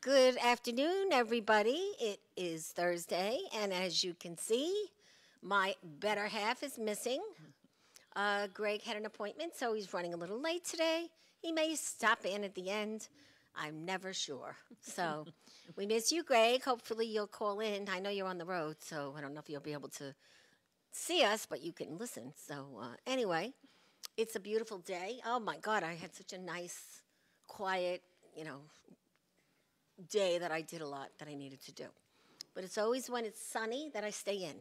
Good afternoon, everybody. It is Thursday, and as you can see, my better half is missing. Gregg had an appointment, so he's running a little late today. He may stop in at the end. I'm never sure. So we miss you, Gregg. Hopefully you'll call in. I know you're on the road, so I don't know if you'll be able to see us, but you can listen. So anyway, it's a beautiful day. Oh, my God, I had such a nice, quiet, day that I did a lot that I needed to do. But it's always when it's sunny that I stay in,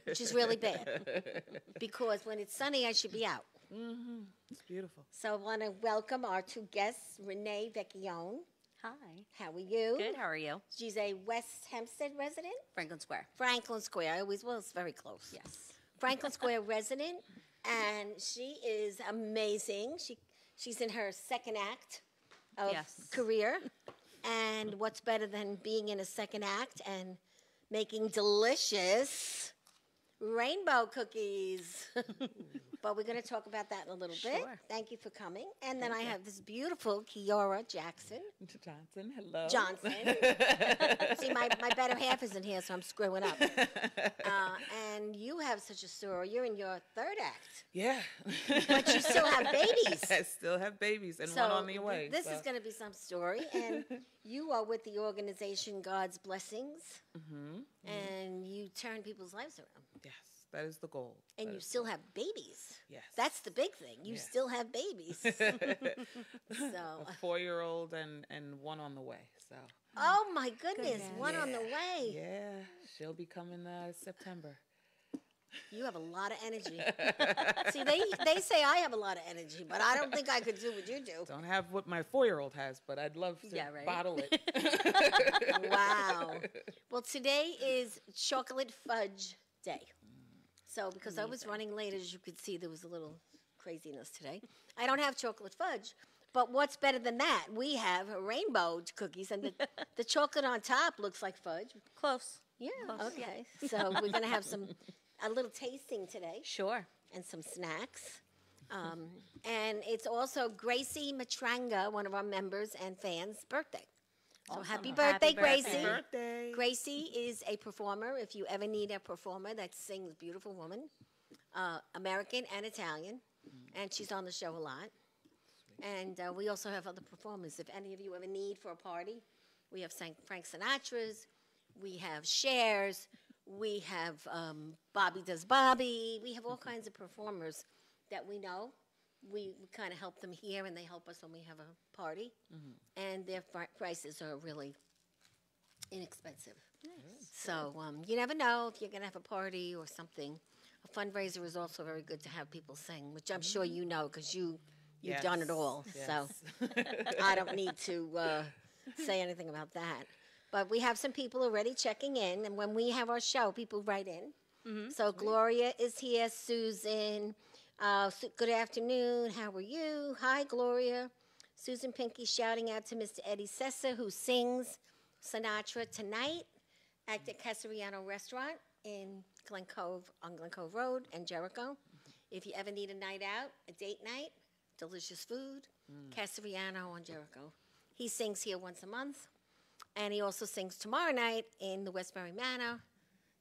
which is really bad. Because when it's sunny, I should be out. Mm-hmm. It's beautiful. So I want to welcome our two guests, Renee Vecchione. Hi. How are you? Good, how are you? She's a West Hempstead resident. Franklin Square. Franklin Square. I always was very close. Yes. Franklin Square resident, and she is amazing. She's in her second act of career. And what's better than being in a second act and making delicious rainbow cookies? But we're going to talk about that in a little bit. Thank you for coming. And then I have this beautiful Kiora Johnson. Hello. Johnson. See, my better half isn't here, so I'm screwing up. And you have such a story. You're in your third act. Yeah. But you still have babies. I still have babies and one on the way. This is going to be some story. And you are with the organization God's Blessings. Mm-hmm. And you turn people's lives around. Yes. That is the goal. And you still have babies. Yes. That's the big thing. You still have babies. So a 4-year-old and one on the way. So. Oh my goodness, one on the way. Yeah, she'll be coming September. You have a lot of energy. See, they say I have a lot of energy, but I don't think I could do what you do. Don't have what my 4-year-old has, but I'd love to bottle it. Wow. Well, today is Chocolate Fudge Day. So because I was running late, as you could see, there was a little craziness today. I don't have chocolate fudge, but what's better than that? We have rainbow cookies, and the chocolate on top looks like fudge. Close. Yeah, close. Okay. So we're going to have a little tasting today. Sure. And some snacks. And it's also Gracie Matranga, one of our members and fans' birthday. So awesome. happy birthday, Gracie. Happy birthday. Gracie is a performer. If you ever need a performer that sings Beautiful Woman, American and Italian, and she's on the show a lot. And we also have other performers. If any of you ever need for a party, we have Frank Sinatra's, we have Cher's, we have Bobby Does Bobby. We have all kinds of performers that we know. We kind of help them here, and they help us when we have a party. Mm-hmm. And their prices are really inexpensive. Nice. So you never know if you're going to have a party or something. A fundraiser is also very good to have people sing, which I'm sure you know because you've done it all. Yes. So I don't need to say anything about that. But we have some people already checking in, and when we have our show, people write in. Mm-hmm. So Gloria is here, Susan. Good afternoon. How are you? Hi, Gloria. Susan Pinky shouting out to Mr. Eddie Sessa, who sings Sinatra tonight at the Casariano restaurant in Glen Cove, on Glen Cove Road and Jericho. If you ever need a night out, a date night, delicious food, Casariano on Jericho. He sings here once a month, and he also sings tomorrow night in the Westbury Manor.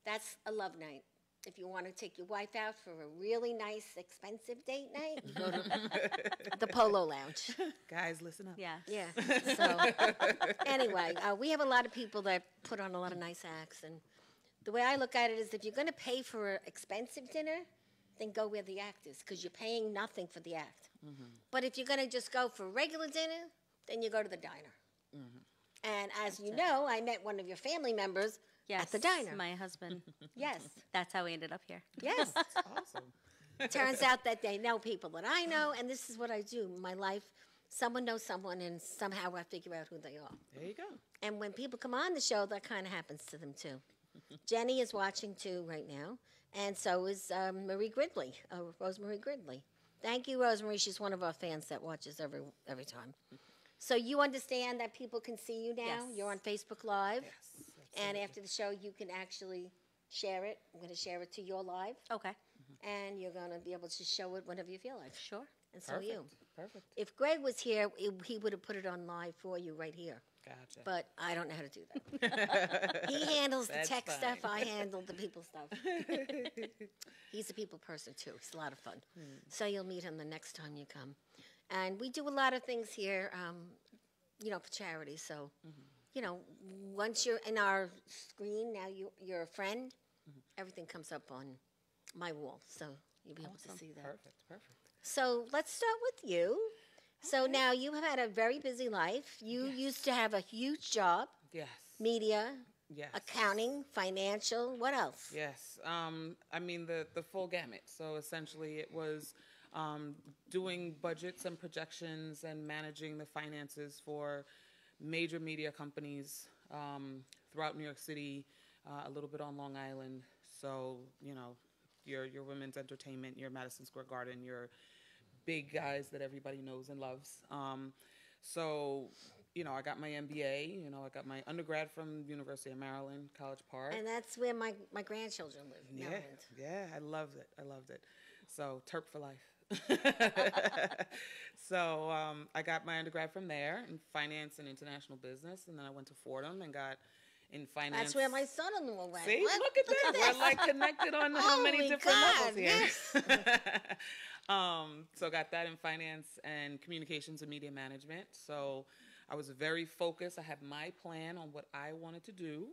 That's a love night. If you want to take your wife out for a really nice, expensive date night, you go to the Polo Lounge. Guys, listen up. Yeah. Yeah. So, anyway, we have a lot of people that put on a lot of nice acts. And the way I look at it is if you're going to pay for an expensive dinner, then go where the act is because you're paying nothing for the act. Mm-hmm. But if you're going to just go for regular dinner, then you go to the diner. Mm-hmm. And as you know, I met one of your family members at the diner. My husband. Yes. That's how we ended up here. Yes. That's awesome. Turns out that they know people that I know, and this is what I do. My life, someone knows someone, and somehow I figure out who they are. There you go. And when people come on the show, that kind of happens to them, too. Jenny is watching, too, right now, and so is Marie Gridley, Rosemary Gridley. Thank you, Rosemary. She's one of our fans that watches every time. So you understand that people can see you now? Yes. You're on Facebook Live. Yes. And after the show, you can actually share it. I'm going to share it to your live. Okay. And you're going to be able to show it whenever you feel like. Sure. And so are you. Perfect. If Gregg was here, he would have put it on live for you right here. Gotcha. But I don't know how to do that. He handles the tech stuff. I handle the people stuff. He's a people person, too. It's a lot of fun. So you'll meet him the next time you come. And we do a lot of things here, for charity. So, once you're in our screen, now you're a friend. Everything comes up on my wall. So you'll be able to see that. Perfect. So let's start with you. So now you have had a very busy life. You used to have a huge job. Yes. Media. Yes. Accounting, financial, what else? Yes. The full gamut. So essentially it was doing budgets and projections and managing the finances for major media companies throughout New York City, a little bit on Long Island. So, your women's entertainment, your Madison Square Garden, your big guys that everybody knows and loves. I got my MBA, I got my undergrad from University of Maryland, College Park. And that's where my grandchildren live, Maryland. Yeah, I loved it. So, Terp for life. So, I got my undergrad from there in finance and international business, and then I went to Fordham and got in finance. That's where my son-in-law went. See, look at that. We're like connected on how many different levels here. Yes. So got that in finance and communications and media management. So I was very focused. I had my plan on what I wanted to do.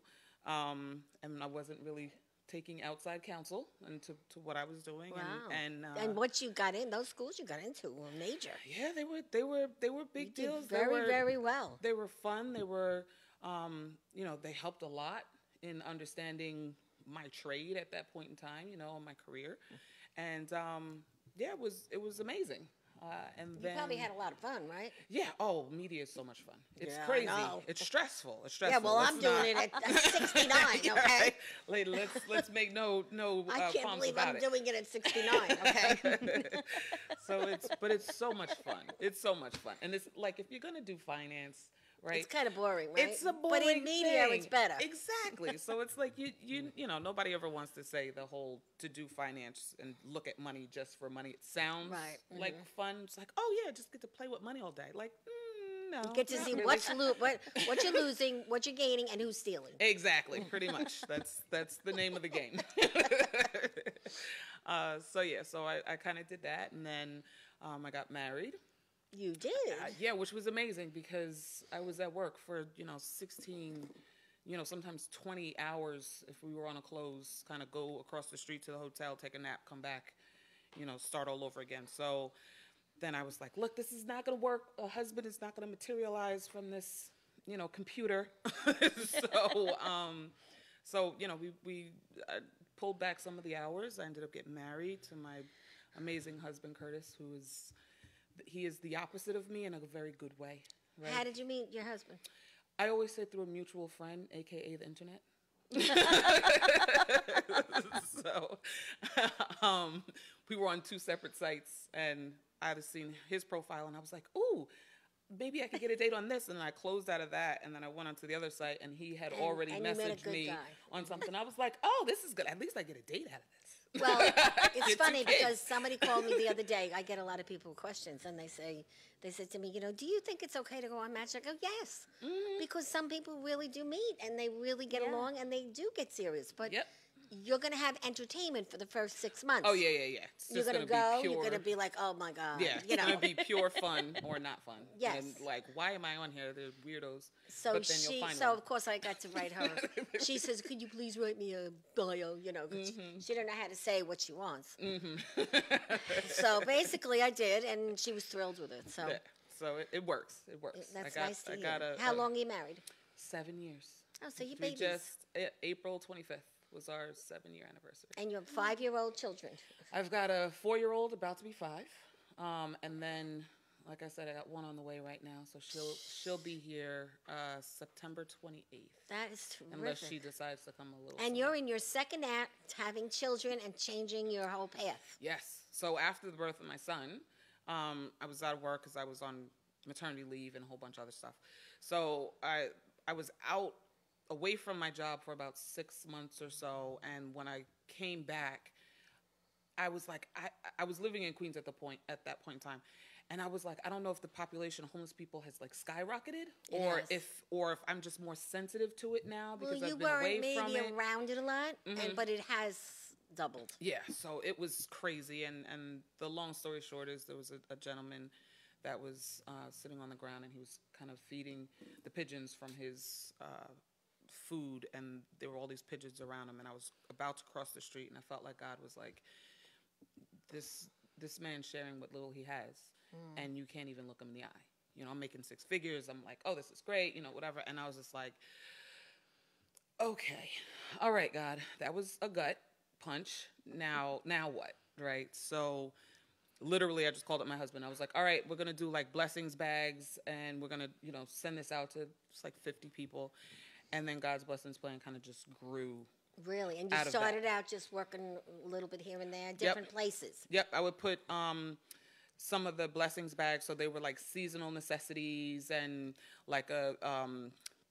And I wasn't really taking outside counsel into what I was doing. Wow. And what you got in, those schools you got into were major. Yeah, they were big deals. Very well. They were fun. They were they helped a lot in understanding my trade at that point in time, in my career. And it was amazing. And you then probably had a lot of fun, right? Yeah. Oh, media is so much fun. It's Yeah, crazy. I know. It's stressful. Yeah. Well, I'm doing it at 69. Okay. Right. Let's make no. I can't believe I'm doing it at 69. Okay. It's so much fun. It's so much fun, and it's like if you're gonna do finance. Right. It's kind of boring, right? It's a boring But in media, thing. It's better. Exactly. So it's like you know, nobody ever wants to say the whole to do finance and look at money just for money. It sounds like fun. It's like, oh yeah, just get to play with money all day. Like, no. You get to see really. what you're losing, what you're gaining, and who's stealing. Exactly. Pretty much. That's the name of the game. So I kind of did that, and then I got married. You did? Yeah, which was amazing because I was at work for, 16, sometimes 20 hours if we were on a close, kind of go across the street to the hotel, take a nap, come back, start all over again. So then I was like, look, this is not going to work. A husband is not going to materialize from this, computer. So we pulled back some of the hours. I ended up getting married to my amazing husband, Curtis, he is the opposite of me in a very good way. Right? How did you meet your husband? I always say through a mutual friend, a.k.a. the internet. So we were on two separate sites, and I had seen his profile, and I was like, ooh, maybe I could get a date on this. And then I closed out of that, and then I went onto the other site, and he had already messaged me on something. I was like, oh, this is good. At least I get a date out of this. Well, it's funny because somebody called me the other day. I get a lot of people with questions, and they said to me, do you think it's okay to go on Match? I go, yes, because some people really do meet, and they really get along, and they do get serious. But you're going to have entertainment for the first 6 months. Oh, yeah. You're going to go, you're going to be like, oh, my God. Yeah, it's going to be pure fun or not fun. Yes. And like, why am I on here? They're weirdos. So but then you'll find of course, I got to write her. She says, could you please write me a bio, she don't know how to say what she wants. So basically, I did, and she was thrilled with it. So it works. It works. That's nice to hear. How How long are you married? 7 years. Oh, so you babies. April 25th. Was our 7-year anniversary. And you have 5-year-old children. I've got a 4-year-old about to be 5, and then, like I said, I got one on the way right now. So she'll be here September 28th. That is terrific. Unless she decides to come a little. And you're in your second act, having children and changing your whole path. Yes. So after the birth of my son, I was out of work because I was on maternity leave and a whole bunch of other stuff. So I was out. Away from my job for about 6 months or so, and when I came back, I was like, I was living in Queens at that point in time, And I was like, I don't know if the population of homeless people has like skyrocketed, It or has. if I'm just more sensitive to it now because Well, you I've been weren't away from maybe it. around it a lot, but it has doubled. Yeah, so it was crazy. And the long story short is there was a gentleman that was sitting on the ground, and he was kind of feeding the pigeons from his food, and there were all these pigeons around him, and I was about to cross the street, and I felt like God was like, this man sharing what little he has, and you can't even look him in the eye. You know, I'm making 6 figures. I'm like, oh, this is great, you know, whatever. And I was just like, okay, all right, God, that was a gut punch. Now what, right? So literally, I just called up my husband. I was like, all right, we're going to do like blessings bags, and we're going to, you know, send this out to just like 50 people. And then God's Blessings Plan kind of just grew. Really? And you started out just working a little bit here and there, different places. Yep. I would put some of the blessings bags, so they were like seasonal necessities and like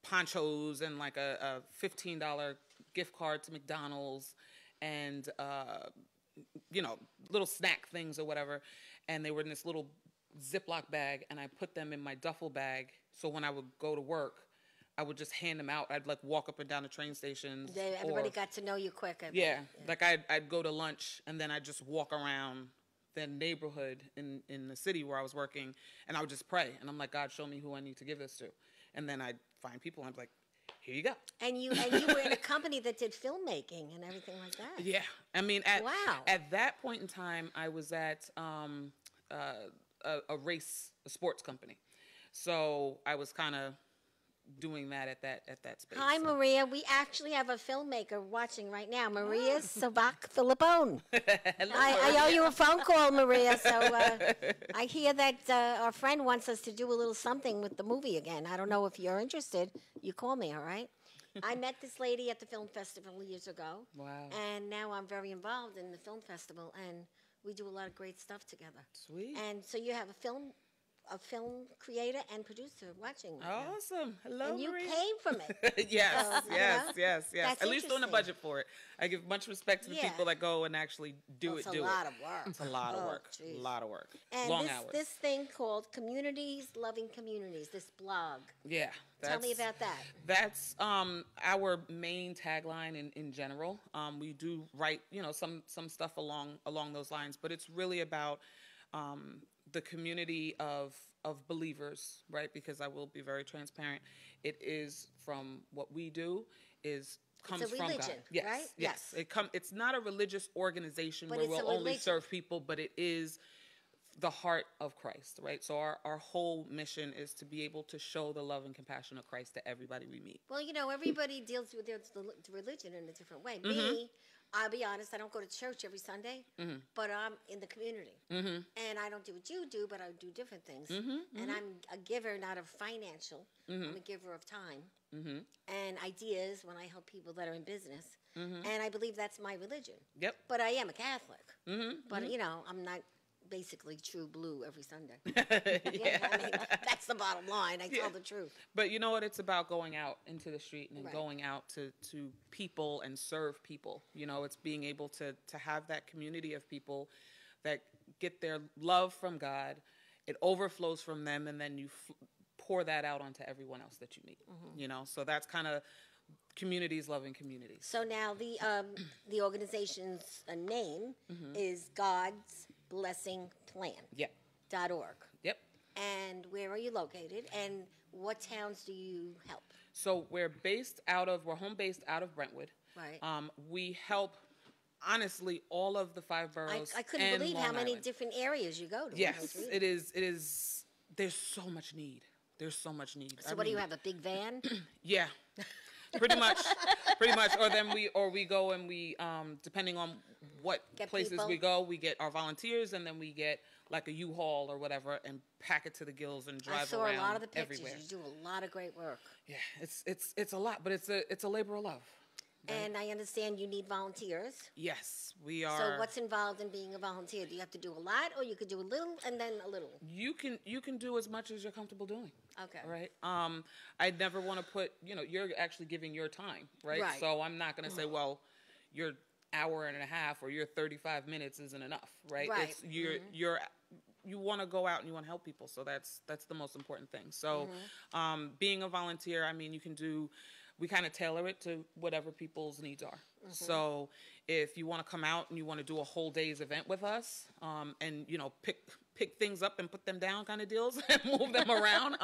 ponchos and like a $15 gift card to McDonald's and, you know, little snack things or whatever. And they were in this little Ziploc bag, and I put them in my duffel bag. So when I would go to work, I would just hand them out. I'd like walk up and down the train stations. Everybody got to know you quick. Yeah. Like I'd go to lunch, and then I'd just walk around the neighborhood in the city where I was working, and I would just pray. And I'm like, God, show me who I need to give this to. And then I'd find people, and I'd be like, here you go. And you were in a company that did filmmaking and everything like that. Yeah. I mean, at that point in time, I was at a sports company. So I was kind of doing that at that space. Hi, Maria. We actually have a filmmaker watching right now, Maria Savak Philippone. I owe you a phone call, Maria. So I hear that our friend wants us to do a little something with the movie again. I don't know if you're interested. You call me, all right? I met this lady at the film festival years ago. Wow. And now I'm very involved in the film festival, and we do a lot of great stuff together. Sweet. And so you have a film creator and producer watching right now. Awesome. Hello, and you Maria. came from it. yes. That's At least doing a budget for it. I give much respect to the people that go and actually do it. It's a lot of work. It's a lot of work. Geez. A lot of work. And long hours. This thing called Communities Loving Communities, this blog. Yeah. Tell me about that. That's our main tagline in general. We do write, you know, some stuff along those lines, but it's really about the community of believers, right? Because I will be very transparent. It is from what we do comes it's a religion, from God. Yes, right? Yes. It's not a religious organization but where we'll only serve people, but it is the heart of Christ, right? So our whole mission is to be able to show the love and compassion of Christ to everybody we meet. Well, you know, everybody deals with their religion in a different way. Me, I'll be honest, I don't go to church every Sunday, but I'm in the community. And I don't do what you do, but I do different things. And I'm a giver, not of financial. I'm a giver of time and ideas when I help people that are in business. And I believe that's my religion. Yep. But I am a Catholic. But, you know, I'm not basically true blue every Sunday. I mean, that's the bottom line. I tell the truth. But you know what? It's about going out into the street and going out to people and serve people. You know, it's being able to have that community of people that get their love from God. It overflows from them, and then you pour that out onto everyone else that you meet. You know, so that's kind of communities loving communities. So now the organization's name is God's Blessing Plan. Yep. .org. Yep. And where are you located? And what towns do you help? So we're home based out of Brentwood. Right. We help, honestly, all of the 5 boroughs. I couldn't believe how many Island. different areas you go to. Yes, it is. It is. There's so much need. So what do you have, a big van? Yeah. Pretty much. Or we go and we, depending on what places we go, we get our volunteers, and then we get like a U-Haul or whatever and pack it to the gills and drive around everywhere. I saw a lot of the pictures. Everywhere. You do a lot of great work. Yeah, it's a lot, but it's a labor of love. Right? And I understand you need volunteers. Yes, we are. So what's involved in being a volunteer? Do you have to do a lot, or you could do a little and then a little? You can do as much as you're comfortable doing. Okay. Right. I never want to put, you're actually giving your time, right? So I'm not going to say, well, your hour and a half or your 35 minutes isn't enough, right? Right. It's you're you want to go out and you want to help people. So that's the most important thing. So being a volunteer, I mean, we kind of tailor it to whatever people's needs are. So if you want to come out and you want to do a whole day's event with us, and pick things up and put them down kind of deals and move them around,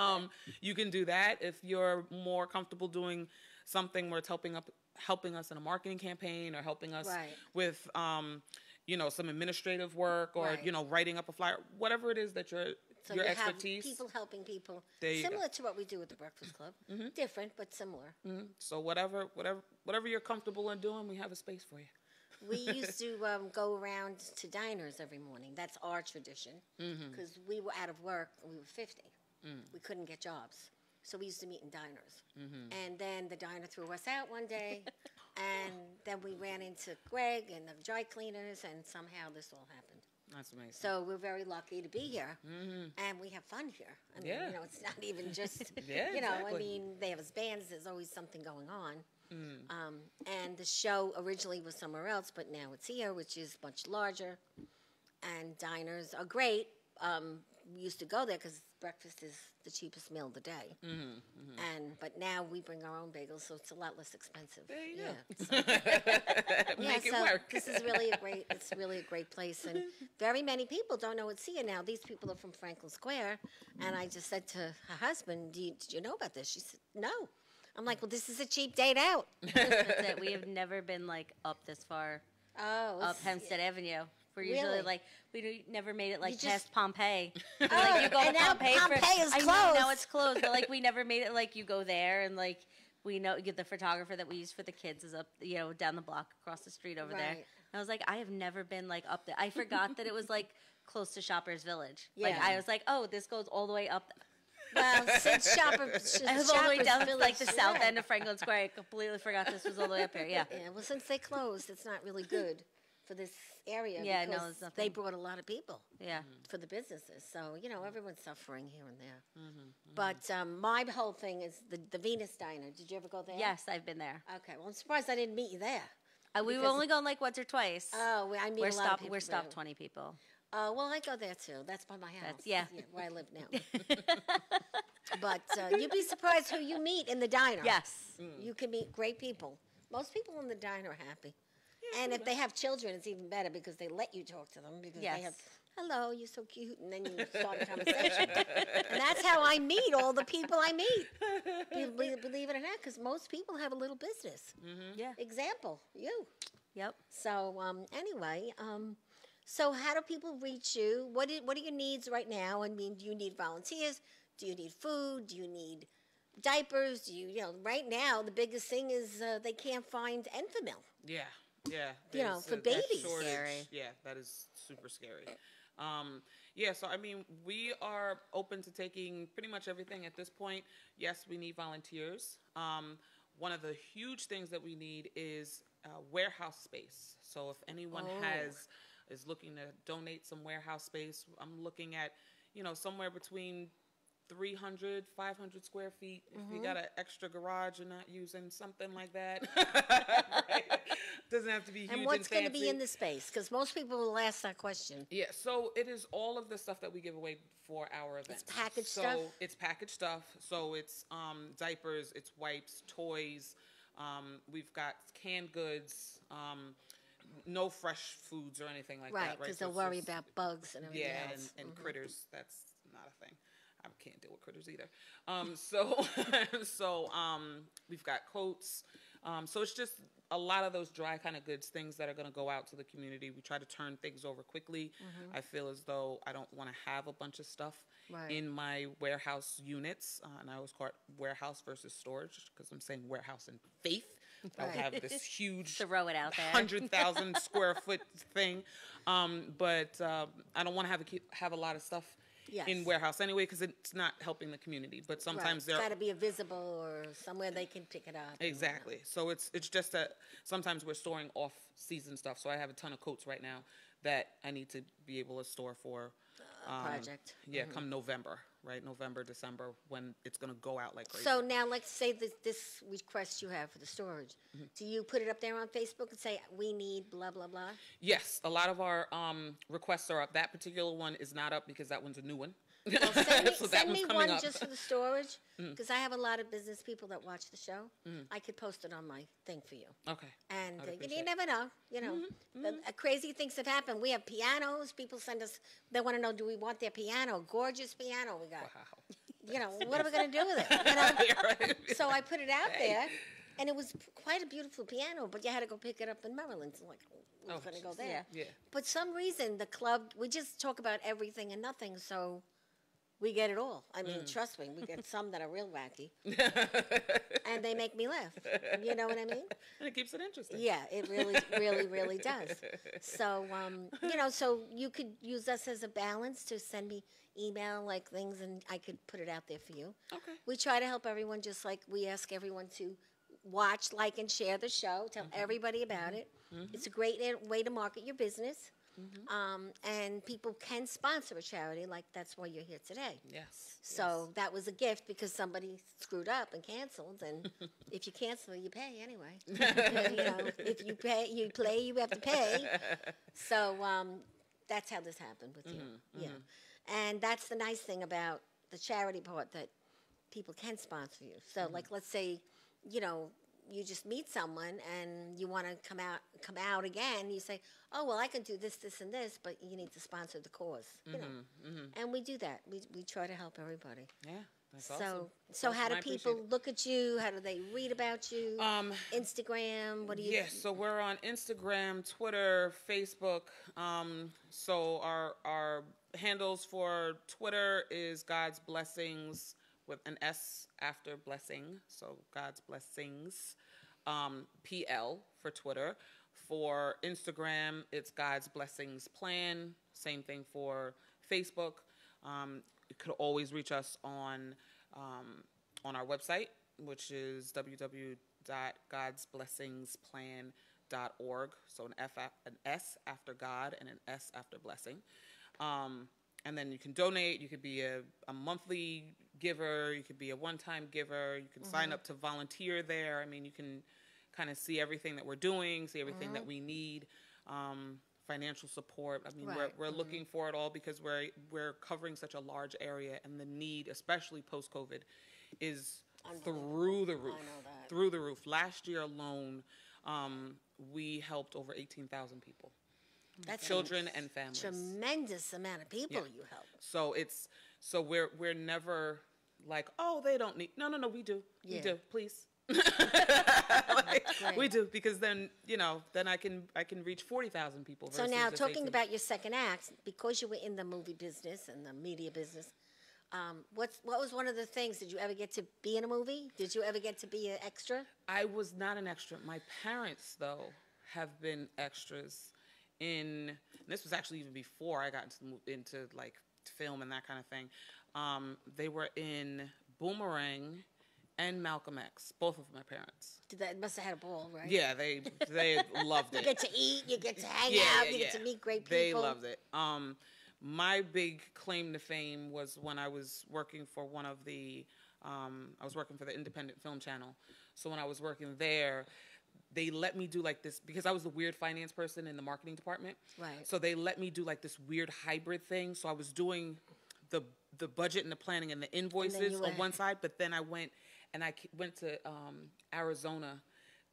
you can do that. If you're more comfortable doing something where it's helping us in a marketing campaign or helping us with some administrative work or writing up a flyer, whatever it is that your expertise. People helping people, similar to what we do with the Breakfast Club. Different but similar. So whatever you're comfortable in doing, we have a space for you. We used to go around to diners every morning. That's our tradition, because we were out of work and we were 50. We couldn't get jobs. So we used to meet in diners. And then the diner threw us out one day, and then we ran into Gregg and the dry cleaners, and somehow this all happened. That's amazing. So we're very lucky to be here, and we have fun here. I mean, it's not even just, exactly. I mean, they have bands. There's always something going on. And the show originally was somewhere else, but now it's here, which is much larger. And diners are great. We used to go there because breakfast is the cheapest meal of the day. But now we bring our own bagels, so it's a lot less expensive. There you go. So, Make it work. This is really a great place, and very many people don't know it's here now. These people are from Franklin Square, and I just said to her husband, did you know about this? She said, no. I'm like, well, this is a cheap date out. That's it. We have never been up this far. Up Hempstead Avenue. We're usually we never made it past Pompeii. You go and to now Pompeii is closed. Now it's closed, but we never made it you go there and we know the photographer that we use for the kids is up down the block across the street over there. And I was I have never been up there. I forgot that it was close to Shoppers Village. I was oh, this goes all the way up. Well, since Shoppers, I was all the way down the south end of Franklin Square. I completely forgot this was all the way up here. Yeah. Well, since they closed, it's not really good for this area. Yeah, because no, it's nothing. They brought a lot of people. Yeah. For the businesses, so everyone's suffering here and there. But my whole thing is the Venus Diner. Did you ever go there? Yes, I've been there. Okay. Well, I'm surprised I didn't meet you there. We've only gone once or twice. Oh, I meet a lot of people. We're stopped 20 people. Well, I go there too. That's by my house. Yeah, where I live now. But you'd be surprised who you meet in the diner. Yes. You can meet great people. Most people in the diner are happy. And if they have children, it's even better because they let you talk to them because they have, hello, you're so cute, and then you start a conversation. And that's how I meet all the people I meet. Believe it or not, because most people have a little business. Yeah. Example, you. Yep. So anyway, so how do people reach you? What are your needs right now? I mean, do you need volunteers? Do you need food? Do you need diapers? Do right now the biggest thing is they can't find Enfamil. Yeah. For babies. Scary. Yeah, that is super scary. So I mean, we are open to taking pretty much everything at this point. Yes, we need volunteers. One of the huge things that we need is warehouse space. So if anyone is looking to donate some warehouse space, I'm looking at, somewhere between 300, 500 square feet. If you got an extra garage you're not using, something like that. Right? Doesn't have to be huge and what's going to fancy. be in the space? Because most people will ask that question. Yeah, so it is all of the stuff that we give away for our events. It's packaged stuff? So it's packaged stuff. So it's diapers, it's wipes, toys. We've got canned goods, no fresh foods or anything like that. Right, because they'll worry about bugs and everything else. And critters. That's not a thing. I can't deal with critters either. We've got coats. So it's just a lot of those dry kind of goods, things that are going to go out to the community. We try to turn things over quickly. I feel as though I don't want to have a bunch of stuff in my warehouse units. And I always call it warehouse versus storage because I'm saying warehouse in faith. I'll have this huge throw it out there 100,000 square foot thing. But I don't want to have a lot of stuff in warehouse anyway because it's not helping the community. But sometimes it's got to be visible or somewhere they can pick it up. Exactly. So it's just that sometimes we're storing off-season stuff. So I have a ton of coats right now that I need to be able to store for project. Yeah, come November. right? November, December, when it's going to go out like crazy. So now, let's say this request you have for the storage. Do you put it up there on Facebook and say, we need blah, blah, blah? Yes, a lot of our requests are up. That particular one is not up because that one's a new one. Well, send me, So send me one up. just for the storage, because I have a lot of business people that watch the show. I could post it on my thing for you. Okay. And you never know, crazy things have happened. We have pianos. People send us, they want to know, do we want their piano? Gorgeous piano we got. Wow. What are we going to do with it? Right. So I put it out there, and it was quite a beautiful piano, but you had to go pick it up in Maryland. So we're going to go there. Yeah. But some reason, the club, we just talk about everything and nothing, so we get it all. I mean, trust me, we get some that are real wacky. And they make me laugh. You know what I mean? And it keeps it interesting. Yeah, it really, really, really does. So, so you could use us as a balance to send me email like things, and I could put it out there for you. Okay. We try to help everyone, just like we ask everyone to watch, like, and share the show. Tell everybody about it. It's a great way to market your business. And people can sponsor a charity, like that's why you're here today. Yes. So that was a gift because somebody screwed up and canceled, and if you cancel, you pay anyway. If you play, you have to pay. So that's how this happened with you. Yeah, and that's the nice thing about the charity part, that people can sponsor you. So like, let's say, you just meet someone and you want to come out again. You say, oh, well, I can do this, this, and this, but you need to sponsor the cause. And we do that. We try to help everybody. Yeah, that's so, awesome. So how do I people look at you? How do they read about you? Instagram? What do you? Yeah, so we're on Instagram, Twitter, Facebook. So our handles for Twitter is God's Blessings with an S after blessing. So God's Blessings, PL for Twitter. For Instagram, it's God's Blessings Plan. Same thing for Facebook. You could always reach us on our website, which is www.godsblessingsplan.org. So an S after God and an S after blessing. And then you can donate. You could be a monthly giver. You could be a one-time giver. You can sign up to volunteer there. I mean, you can kind of see everything that we're doing, see everything that we need, financial support. I mean, we're looking for it all because we're covering such a large area, and the need, especially post-COVID, is through the roof. I know that. Through the roof. Last year alone, we helped over 18,000 people. That's children and families. Tremendous amount of people you help. So we're never like, oh, they don't need. No, we do. Yeah. We do. Please. We do, because then I can reach 40,000 people. So now, talking 18. about your second act, because you were in the movie business and the media business, what was one of the things? Did you ever get to be in a movie? Did you ever get to be an extra? I was not an extra. My parents, though, have been extras in. This was actually even before I got into like film and that kind of thing. They were in Boomerang and Malcolm X, both of my parents. Must have had a ball, right? Yeah, they loved it. You get to eat, you get to hang out, you get to meet great people. They loved it. My big claim to fame was when I was working for one of the, I was working for the Independent Film Channel. So when I was working there, they let me do like this, because I was the weird finance person in the marketing department. Right. So they let me do like this weird hybrid thing. So I was doing the budget and the planning and the invoices on one side, but then I went to Arizona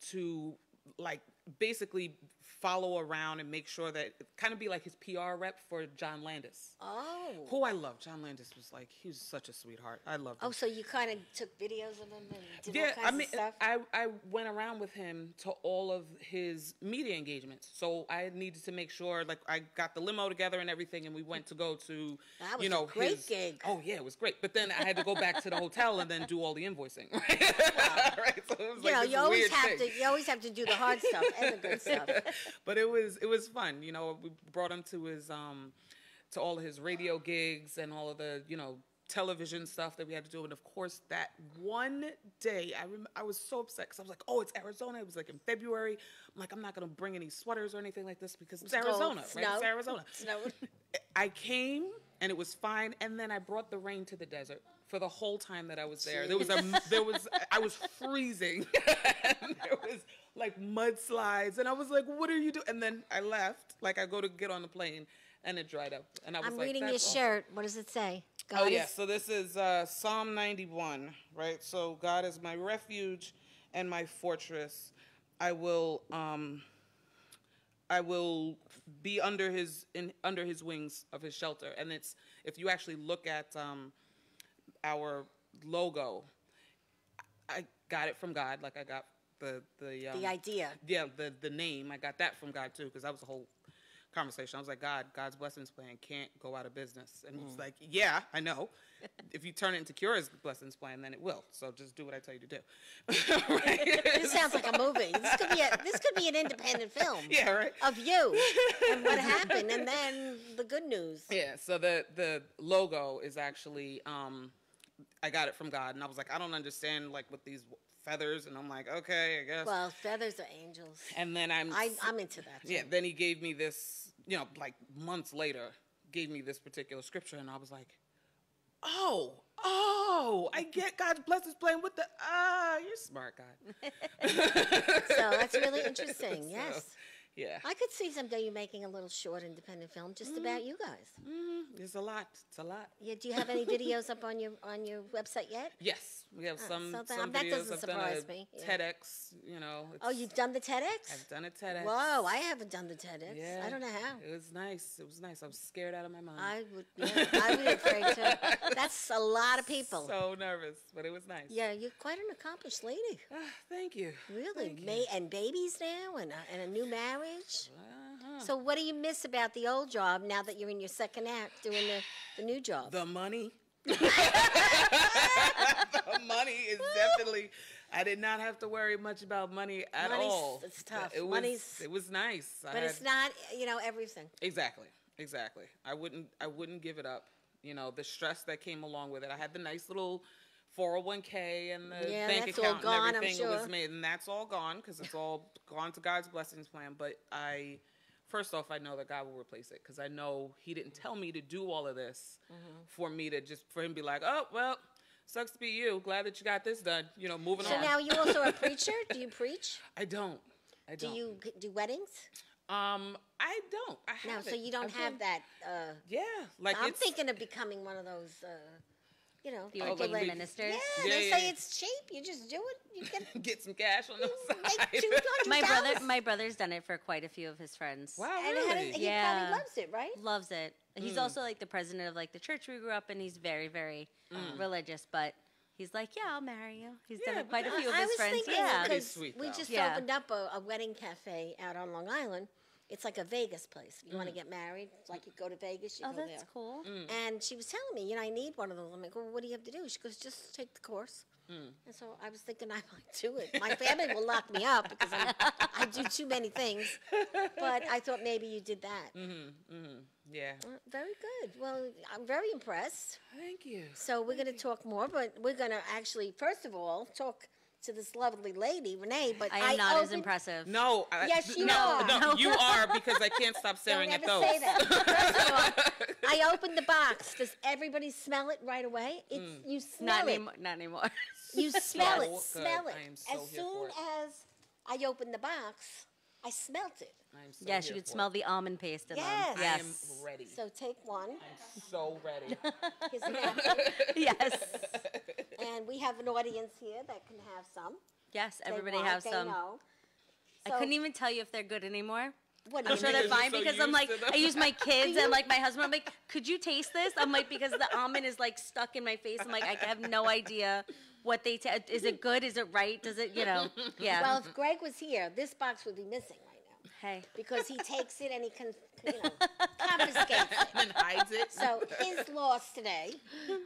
to like basically follow around and make sure that kind of be like his PR rep for John Landis. Oh. Who I love. John Landis was like, he was such a sweetheart. I loved him. Oh, so you kind of took videos of him and did all kinds of stuff? I went around with him to all of his media engagements. So I needed to make sure, like, I got the limo together and everything, and we went to go to, that was a great gig. Oh, yeah, it was great. But then I had to go back to the hotel and then do all the invoicing. Right? Wow. Right? So it was like you always have to do the hard stuff and the good stuff. But it was fun. We brought him to his to all of his radio gigs and all of the television stuff that we had to do. And of course, that one day, I was so upset because I was like, oh, it's Arizona. It was like in February. I'm like, I'm not going to bring any sweaters or anything like this because it's Arizona, right? It's Arizona. Snow. I came and it was fine. And then I brought the rain to the desert for the whole time that I was there. I was freezing. And there was like mudslides, and I was like, "What are you doing?" And then I left. Like I go to get on the plane, and it dried up. And I was I'm like, reading your "That's shirt. What does it say? Oh, yeah. So this is Psalm 91, right? So God is my refuge and my fortress. I will be under his wings of his shelter." And it's, if you actually look at our logo, I got it from God. Like I got the idea. Yeah, the name. I got that from God too, because that was the whole conversation. I was like, God's blessings plan can't go out of business. And he was like, yeah, I know. If you turn it into Kiora's blessings plan, then it will. So just do what I tell you to do. Right? This sounds like a movie. This could be an independent film. Yeah, right. Of you and what happened, and then the good news. Yeah. So the logo is actually I got it from God, and I was like, I don't understand like with these feathers, and I'm like, okay, I guess. Well, feathers are angels. And then I'm into that too. Yeah. Then he gave me this, like months later, gave me this particular scripture, and I was like, oh, I get God's blessings plan with you're smart, God. So that's really interesting. Yes. So, yeah. I could see someday you making a little short independent film just about you guys. It's a lot. Yeah. Do you have any videos up on your website yet? Yes, we have some that videos. doesn't I've surprise done me. Yeah. TEDx, Oh, you've done the TEDx? I've done a TEDx. Whoa, I haven't done the TEDx. Yeah. I don't know how. It was nice. I was scared out of my mind. I would be afraid too. That's a lot of people. So nervous, but it was nice. Yeah, you're quite an accomplished lady. Thank you. Really? Thank you. And babies now, and a new marriage. Uh-huh. So what do you miss about the old job now that you're in your second act doing the new job? The money. The money is definitely. I did not have to worry much about money at all. It's tough. It was nice. But it's not, everything. Exactly. I wouldn't give it up. The stress that came along with it. I had the nice little 401k and the bank that's account all gone, and everything I'm sure. was made, and that's all gone because it's all gone to God's blessings plan. But first off, I know that God will replace it because I know He didn't tell me to do all of this for him to be like, oh well, sucks to be you. Glad that you got this done. Moving on. So now you also a preacher? Do you preach? I don't. Do you do weddings? I don't. I haven't. No, so you don't have that. Yeah, like I'm thinking of becoming one of those. The people ordained that- ministers. Yeah, they say it's cheap. You just do it. You get get some cash on the make side. $200. My brother's done it for quite a few of his friends. Wow, And really? he probably loves it, right? Loves it. He's also like the president of like the church we grew up in. He's very, very religious, but he's like, yeah, I'll marry you. He's done it quite a few of I his was friends. thinking Yeah. Pretty because sweet, we though. just Yeah. opened up a wedding cafe out on Long Island. It's like a Vegas place. If you want to get married, like you go to Vegas, you Oh, go that's there. cool. And she was telling me, I need one of those. I'm like, well, what do you have to do? She goes, just take the course. And so I was thinking I might do it. My family will lock me up because I do too many things. But I thought maybe you did that. Yeah. Very good. Well, I'm very impressed. Thank you. So we're going to talk more, but we're going to actually, first of all, talk to this lovely lady, Renee. But I am not as impressive. No. Yes, you no, are. No, you are because I can't stop staring Don't at ever those. say that. First of all, I opened the box. Does everybody smell it right away? You smell it. Not anymore. You smell it. good. Smell it. I am so As here soon for it. as I opened the box, I smelt it. I'm so Yes, here you could for smell it. the almond paste in Yes. them. I Yes. am ready. So take one. I'm so ready. Here's a napkin. Yes. And we have an audience here that can have some. Yes, They everybody want, has they some. know. I So, couldn't even tell you if they're good anymore. what do I'm you sure mean? they're fine so because I'm used like, to them. I use my kids and like my husband. I'm like, could you taste this? I'm like, because the almond is like stuck in my face. I'm like, I have no idea what they is it good? Is it right? Does it, Yeah. Well, if Gregg was here, this box would be missing right now Hey. because he takes it and he confiscates it. And hides it. So his loss today,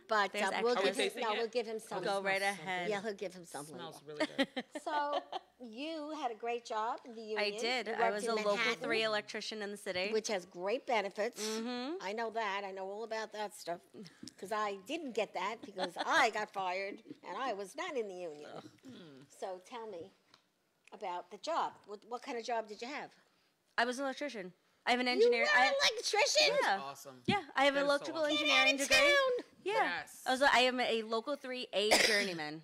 but There's we'll extra. give him. Tasting No, it? we'll give him some. Go right ahead. Yeah, he'll give him some. Smells later. really good. So you had a great job in the union. I did. You I worked was in a local Manhattan, 3 electrician in the city. which has great benefits. I know that. I know all about that stuff because I didn't get that because I got fired and I was not in the union. So tell me about the job. What kind of job did you have? I was an electrician. I have an engineer. You are an electrician? Yeah. Awesome. Yeah, I have That an is so electrical awesome. engineering Get out of degree. town. Yeah. Yes. I am a local 3A journeyman.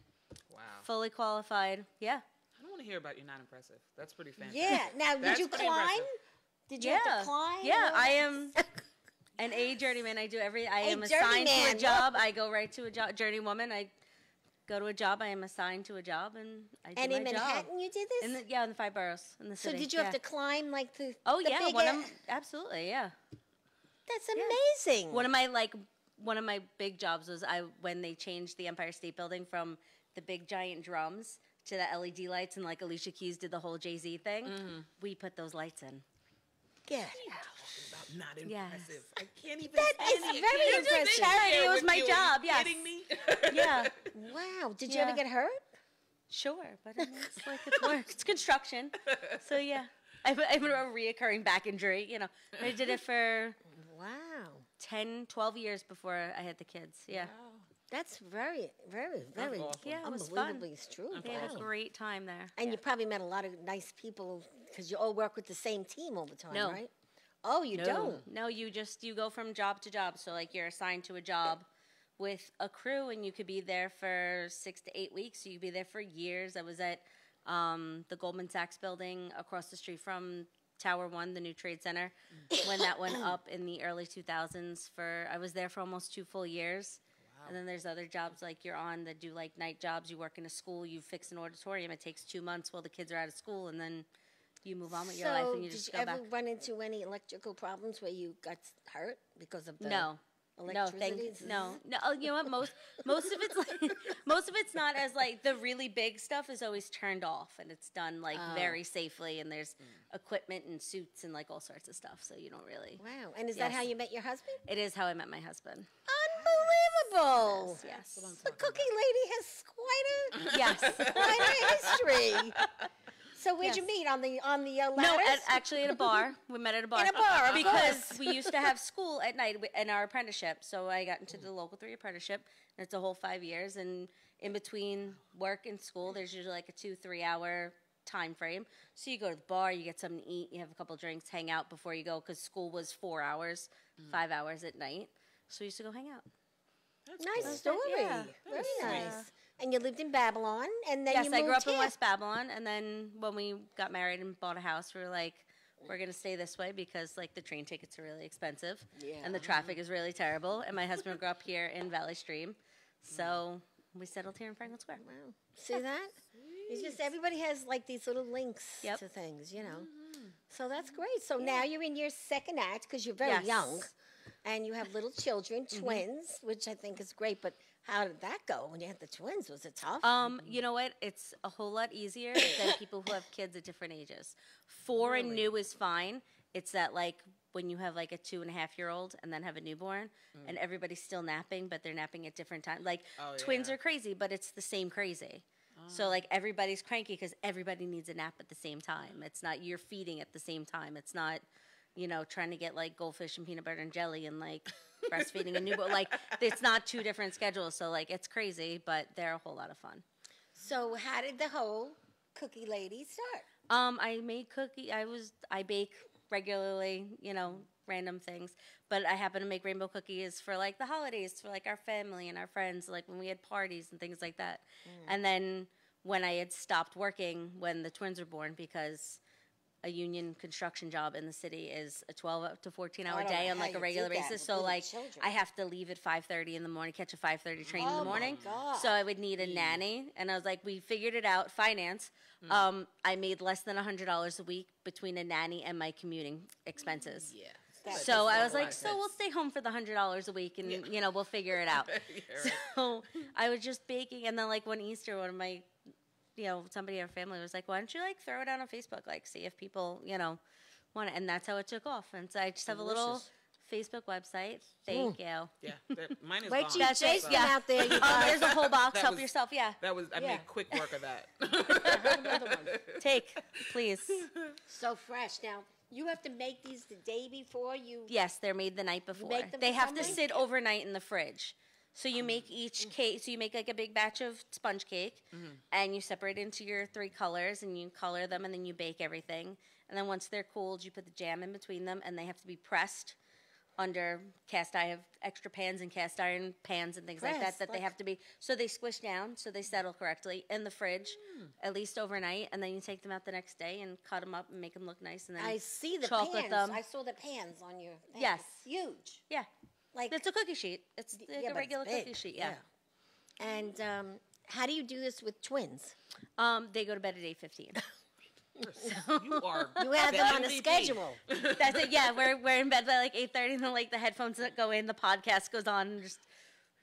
Wow. Fully qualified. Yeah. I don't want to hear about you're not impressive. That's pretty fantastic. Yeah. Now, did That's you pretty climb? impressive. Did you have to climb? Yeah, I am an A journeyman. I am assigned to a journeyman. job. I go right to a job. Journeywoman. I go to a job. I am assigned to a job, and I do And my in Manhattan, job. you did this? In the 5 boroughs in the So city. did you have to climb like the? Oh the yeah, big absolutely, yeah. That's amazing. One of my big jobs was when they changed the Empire State Building from the big giant drums to the LED lights, and like Alicia Keys did the whole Jay-Z thing. We put those lights in. Get About not Yes. impressive. I can't even. That is stand it. very Can't even impressive. sit here Charity, it was with my you. Are job, you yes. Kidding me? Yeah, Wow. Did you ever Yeah. get hurt? sure, but I mean, it's like it's work. It's construction, so yeah. I have a reoccurring back injury. I did it for Wow. 10, 12 years before I had the kids. Yeah, That's very, very, very awesome. Yeah, it was fun. unbelievably true. we had a Wow. great time there. And you probably met a lot of nice people because you all work with the same team all the time, No. right? Oh, you don't? No, you go from job to job. So like you're assigned to a job with a crew, and you could be there for 6 to 8 weeks. So you could be there for years. I was at the Goldman Sachs building across the street from Tower One, the new trade center, when that went up in the early 2000s. I was there for almost 2 full years. And then there's other jobs like you're on that do like night jobs. You work in a school, you fix an auditorium. It takes 2 months while the kids are out of school, and then you move on with your life and you just did go you ever back. run into any electrical problems where you got hurt because of the No. electricity? No. Oh, you know what? Most of it's like, most of it's not as like the really big stuff is always turned off, and it's done like very safely, and there's equipment and suits and like all sorts of stuff. So you don't really. Wow. And is that Yes. how you met your husband? It is how I met my husband. Unbelievable. Yes. The cookie lady has Yes. quite a history. So where'd you Yes. meet? On the ladders? No, actually at a bar. We met at a bar. In a bar, of because course. we used to have school at night in our apprenticeship. So I got into the local 3 apprenticeship, and it's a whole 5 years. And in between work and school, there's usually like a 2-3 hour time frame. So you go to the bar, you get something to eat, you have a couple of drinks, hang out before you go, because school was 4 hours, 5 hours at night. So we used to go hang out. Nice story. Yeah. Very nice. And you lived in Babylon, and then Yes, you I moved grew up here. in West Babylon, and then when we got married and bought a house, we were like, we're gonna stay this way because like the train tickets are really expensive, and the traffic is really terrible. And my husband grew up here in Valley Stream, so we settled here in Franklin Square. Wow. See that? It's just everybody has like these little links Yep. to things, you know. So that's great. So now you're in your second act because you're very Yes. young, and you have little children, twins, which I think is great. But how did that go when you had the twins? Was it tough? You know what? It's a whole lot easier than people who have kids at different ages. 4 and new is fine. It's that like when you have like a 2.5-year-old and then have a newborn, and everybody's still napping, but they're napping at different times. Like twins are crazy, but it's the same crazy. So like everybody's cranky because everybody needs a nap at the same time. It's not you're feeding at the same time. It's not, trying to get like goldfish and peanut butter and jelly and like breastfeeding a newborn. Like it's not 2 different schedules. So like it's crazy, but they're a whole lot of fun. So how did the whole cookie lady start? I made I bake regularly, random things. But I happen to make rainbow cookies for like the holidays, for like our family and our friends, like when we had parties and things like that. And then when I had stopped working when the twins were born, because a union construction job in the city is a 12 to 14-hour I don't day know on how like a you regular do that basis. with So little like children. I have to leave at 5:30 in the morning, catch a 5:30 train in the morning. God. So I would need a nanny, and I was like, we figured it out, finance. I made less than $100 a week between a nanny and my commuting expenses. Yeah. So I was like, so we'll stay home for the $100 a week, and we'll figure it out. So I was just baking, and then like one Easter, one of my, somebody in our family was like, why don't you like throw it out on Facebook, like see if people, want it, and that's how it took off. And so I just have a little Facebook website. Thank you. Yeah. Mine is Wait gone. till you That's it, taste them yeah. out there, you guys. There's a whole box. That Help was- yourself. Yeah. That was I Yeah. made quick work of that. Take, please. So fresh. Now, you have to make these the day before you... Yes, they're made the night before. make them They for have to Sunday? sit overnight in the fridge. So you make each cake. So you make like a big batch of sponge cake, and you separate into your 3 colors, and you color them, and then you bake everything. And then once they're cooled, you put the jam in between them, and they have to be pressed under cast iron. I have extra pans and cast iron pans and things like that they have to be, so they squish down, so they settle correctly in the fridge at least overnight, and then you take them out the next day and cut them up and make them look nice, and then I see the chocolate pans. them. I saw the pans on your thing. Yes. It's huge. Yeah. Like It's a cookie sheet. It's like yeah, a but regular it's big. cookie sheet, yeah. And how do you do this with twins? They go to bed at 8:15. You are. You have them on a MVP. schedule. That's it. Yeah, we're in bed by like 8:30, and then like the headphones that go in, the podcast goes on, and just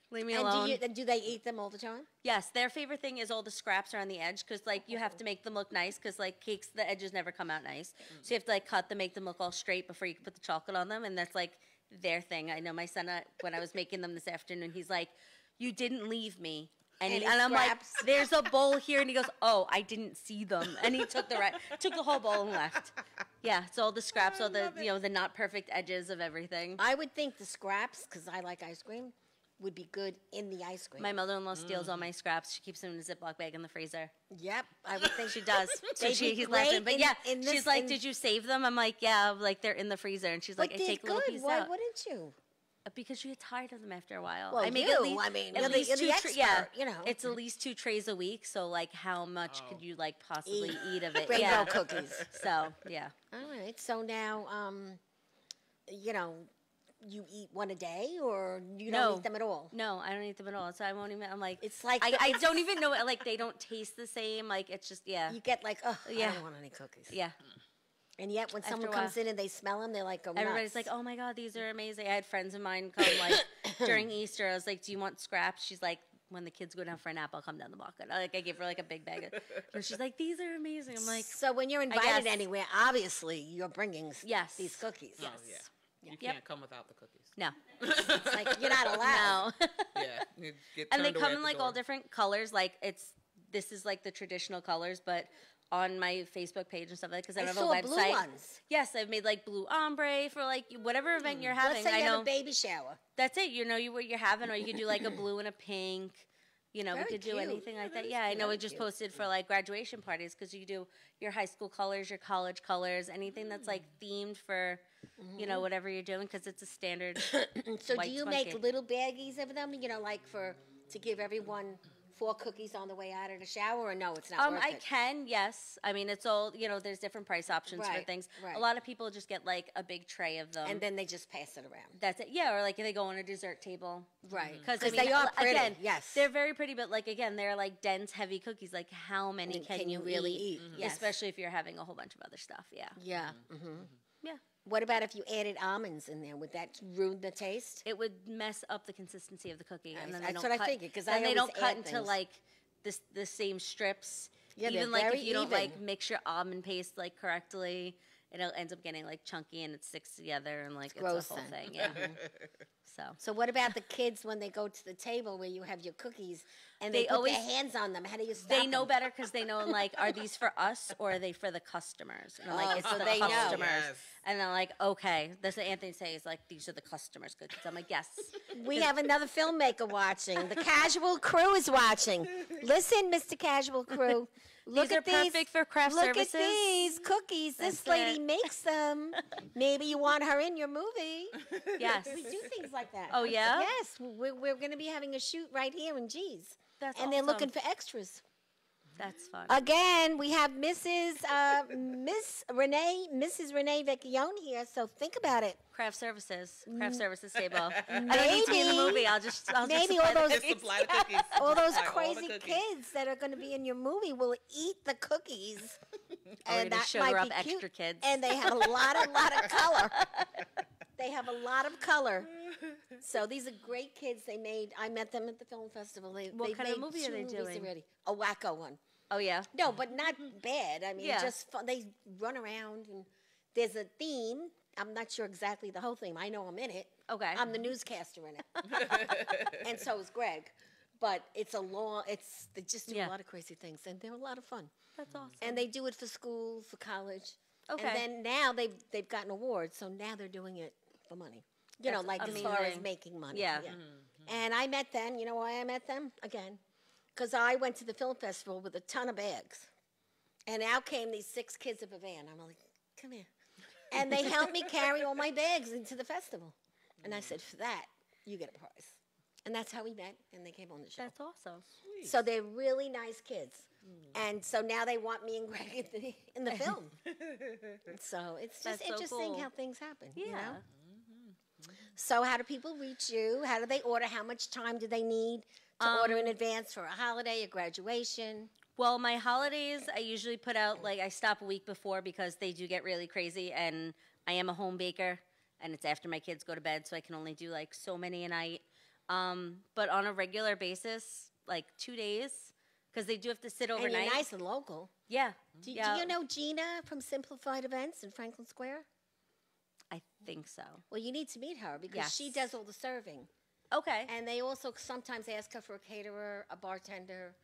leave me alone. And do they eat them all the time? Yes, their favorite thing is all the scraps are on the edge, because like you have to make them look nice, because like cakes, the edges never come out nice, so you have to like cut them, make them look all straight before you can put the chocolate on them, and that's like their thing. I know my son, when I was making them this afternoon, he's like, "You didn't leave me." And I'm like, "There's a bowl here," and he goes, "Oh, I didn't see them," and he took the whole bowl and left. Yeah, it's all the scraps, all the the not perfect edges of everything. I would think the scraps, because I like ice cream, would be good in the ice cream. My mother-in-law steals all my scraps. She keeps them in a Ziploc bag in the freezer. Yep, I would think She does. So They'd be he's great laughing. But in- yeah, in this- she's like, in- "Did you save them?" I'm like, "Yeah, like they're in the freezer." And she's like, But "I take a they're little good. piece Why out." wouldn't you? Because you get tired of them after a while. Well, I make you, at least, I mean, at you're least the two expert, yeah, you know. it's at least 2 trays a week. So like, how much could you like possibly eat of it? Rainbow Yeah. cookies. So yeah. All right. So now, you eat one a day, or you No. don't eat them at all? No, I don't eat them at all. So I won't even. I'm like, It's like I don't even know. Like they don't taste the same. Like it's just You get like, oh, Yeah. I don't want any cookies. yeah. And yet, when After someone a while. comes in and they smell them, they're like, go Everybody's nuts. like, "Oh my God, these are amazing." I had friends of mine come like during Easter. I was like, "Do you want scraps?" She's like, "When the kids go down for a nap, I'll come down the block." And I gave her like a big bag. And she's like, "These are amazing." I'm like, So when you're guess. invited anywhere, obviously you're bringing Yes. these cookies. Yes. Oh, yeah. You Yep. can't come without the cookies. "No, It's like you're not allowed. no." Yeah. You get And they turned away come at in the like all door. different colors. Like this is like the traditional colors, but on my Facebook page and stuff like, because I I have saw a website. blue ones. Yes, I've made like blue ombre for like whatever event you're having. Let's say I you know have a baby shower. that's it. You know what you're having, or you could do like a blue and a pink. You know, Very we could do cute. anything like that. Yeah, I know. We just posted for like graduation parties, because you do your high school colors, your college colors, anything that's like themed for, whatever you're doing, because it's a standard. So white do you sponge make cake. little baggies of them? Like to give everyone 4 cookies on the way out of the shower, or no, it's not worth I it? can, yes. I mean, it's all, there's different price options for Right, things. right. A lot of people just get like a big tray of them. And then they just pass it around. That's it. Yeah, or like they go on a dessert table. Right. Because they are pretty. Again, Yes. they're very pretty, but like again, they're like dense, heavy cookies. Like how many can you really eat? eat? Yes. Especially if you're having a whole bunch of other stuff. Yeah. Yeah. Yeah. What about if you added almonds in there? Would that ruin the taste? It would mess up the consistency of the cookie, and then they That's don't what I cut, figured, 'cause then I they don't always cut add into things. like the same strips. Yeah, they're even like very if you don't even. like mix your almond paste like correctly, it ends up getting like chunky and it sticks together and like it's gross a whole then. thing. Yeah. So So what about the kids when they go to the table where you have your cookies and they They put always- their hands on them? How do you stop they know them? better because they know like, are these for us or are they for the customers? And I'm like, Oh, it's so the they know. customers. Yes. And they're like, okay. That's what Anthony says. Like, these are the customers' cookies. I'm like, yes. We have another filmmaker watching. The Casual Crew is watching. Listen, Mr. Casual Crew. Look These at are perfect for craft look services. at these cookies. This That's lady it. makes them. Maybe you want her in your movie. Yes. We do things like that. Oh, yeah? Yes. We're going to be having a shoot right here in G's. That's And they're awesome. looking for extras. That's fun. Again, we have Mrs. Renee Vecchione here, so think about it. Craft services table. I don't need to be in the Maybe- movie. I'll just maybe supply all the those- Just cookies. supply the cookies. All those Supply all the crazy cookies. kids that are going to be in your movie will eat the cookies. We're gonna sugar up extra kids. And they have a lot of color. They have a lot of color. So these are great kids. I met them at the film festival. What kind of made movie are 2 they movies doing? already. A wacko one. Oh, yeah. No, but not bad. I mean, Yeah. just fun. They run around and there's a theme. I'm not sure exactly the whole theme. I know I'm in it. Okay. I'm the newscaster in it. And so is Gregg. But they just do Yeah. a lot of crazy things. And they're a lot of fun. That's awesome. And they do it for school, for college. Okay. And then now they've gotten awards, so now they're doing it for money. Like as far as amazing. making money. Yeah. And I met them. You know why I met them? Again, because I went to the film festival with a ton of bags. And out came these 6 kids of a van. I'm like, come here. And they helped me carry all my bags into the festival. And I said, for that, you get a prize. And that's how we met, and they came on the show. That's awesome. Sweet. So they're really nice kids. And so now they want me and Gregg in the film. So it's just That's so interesting cool. how things happen. Yeah. You know? So how do people reach you? How do they order? How much time do they need to order in advance for a holiday, a graduation? Well, my holidays, I usually put out, like, I stop a week before because they do get really crazy, and I am a home baker, and it's after my kids go to bed, so I can only do, like, so many a night. But on a regular basis, like 2 days, because they do have to sit overnight. And you're nice and local. Yeah. Do yeah. you know Gina from Simplified Events in Franklin Square? I think so. Well, you need to meet her because Yes. she does all the serving. Okay. And they also sometimes ask her for a caterer, a bartender,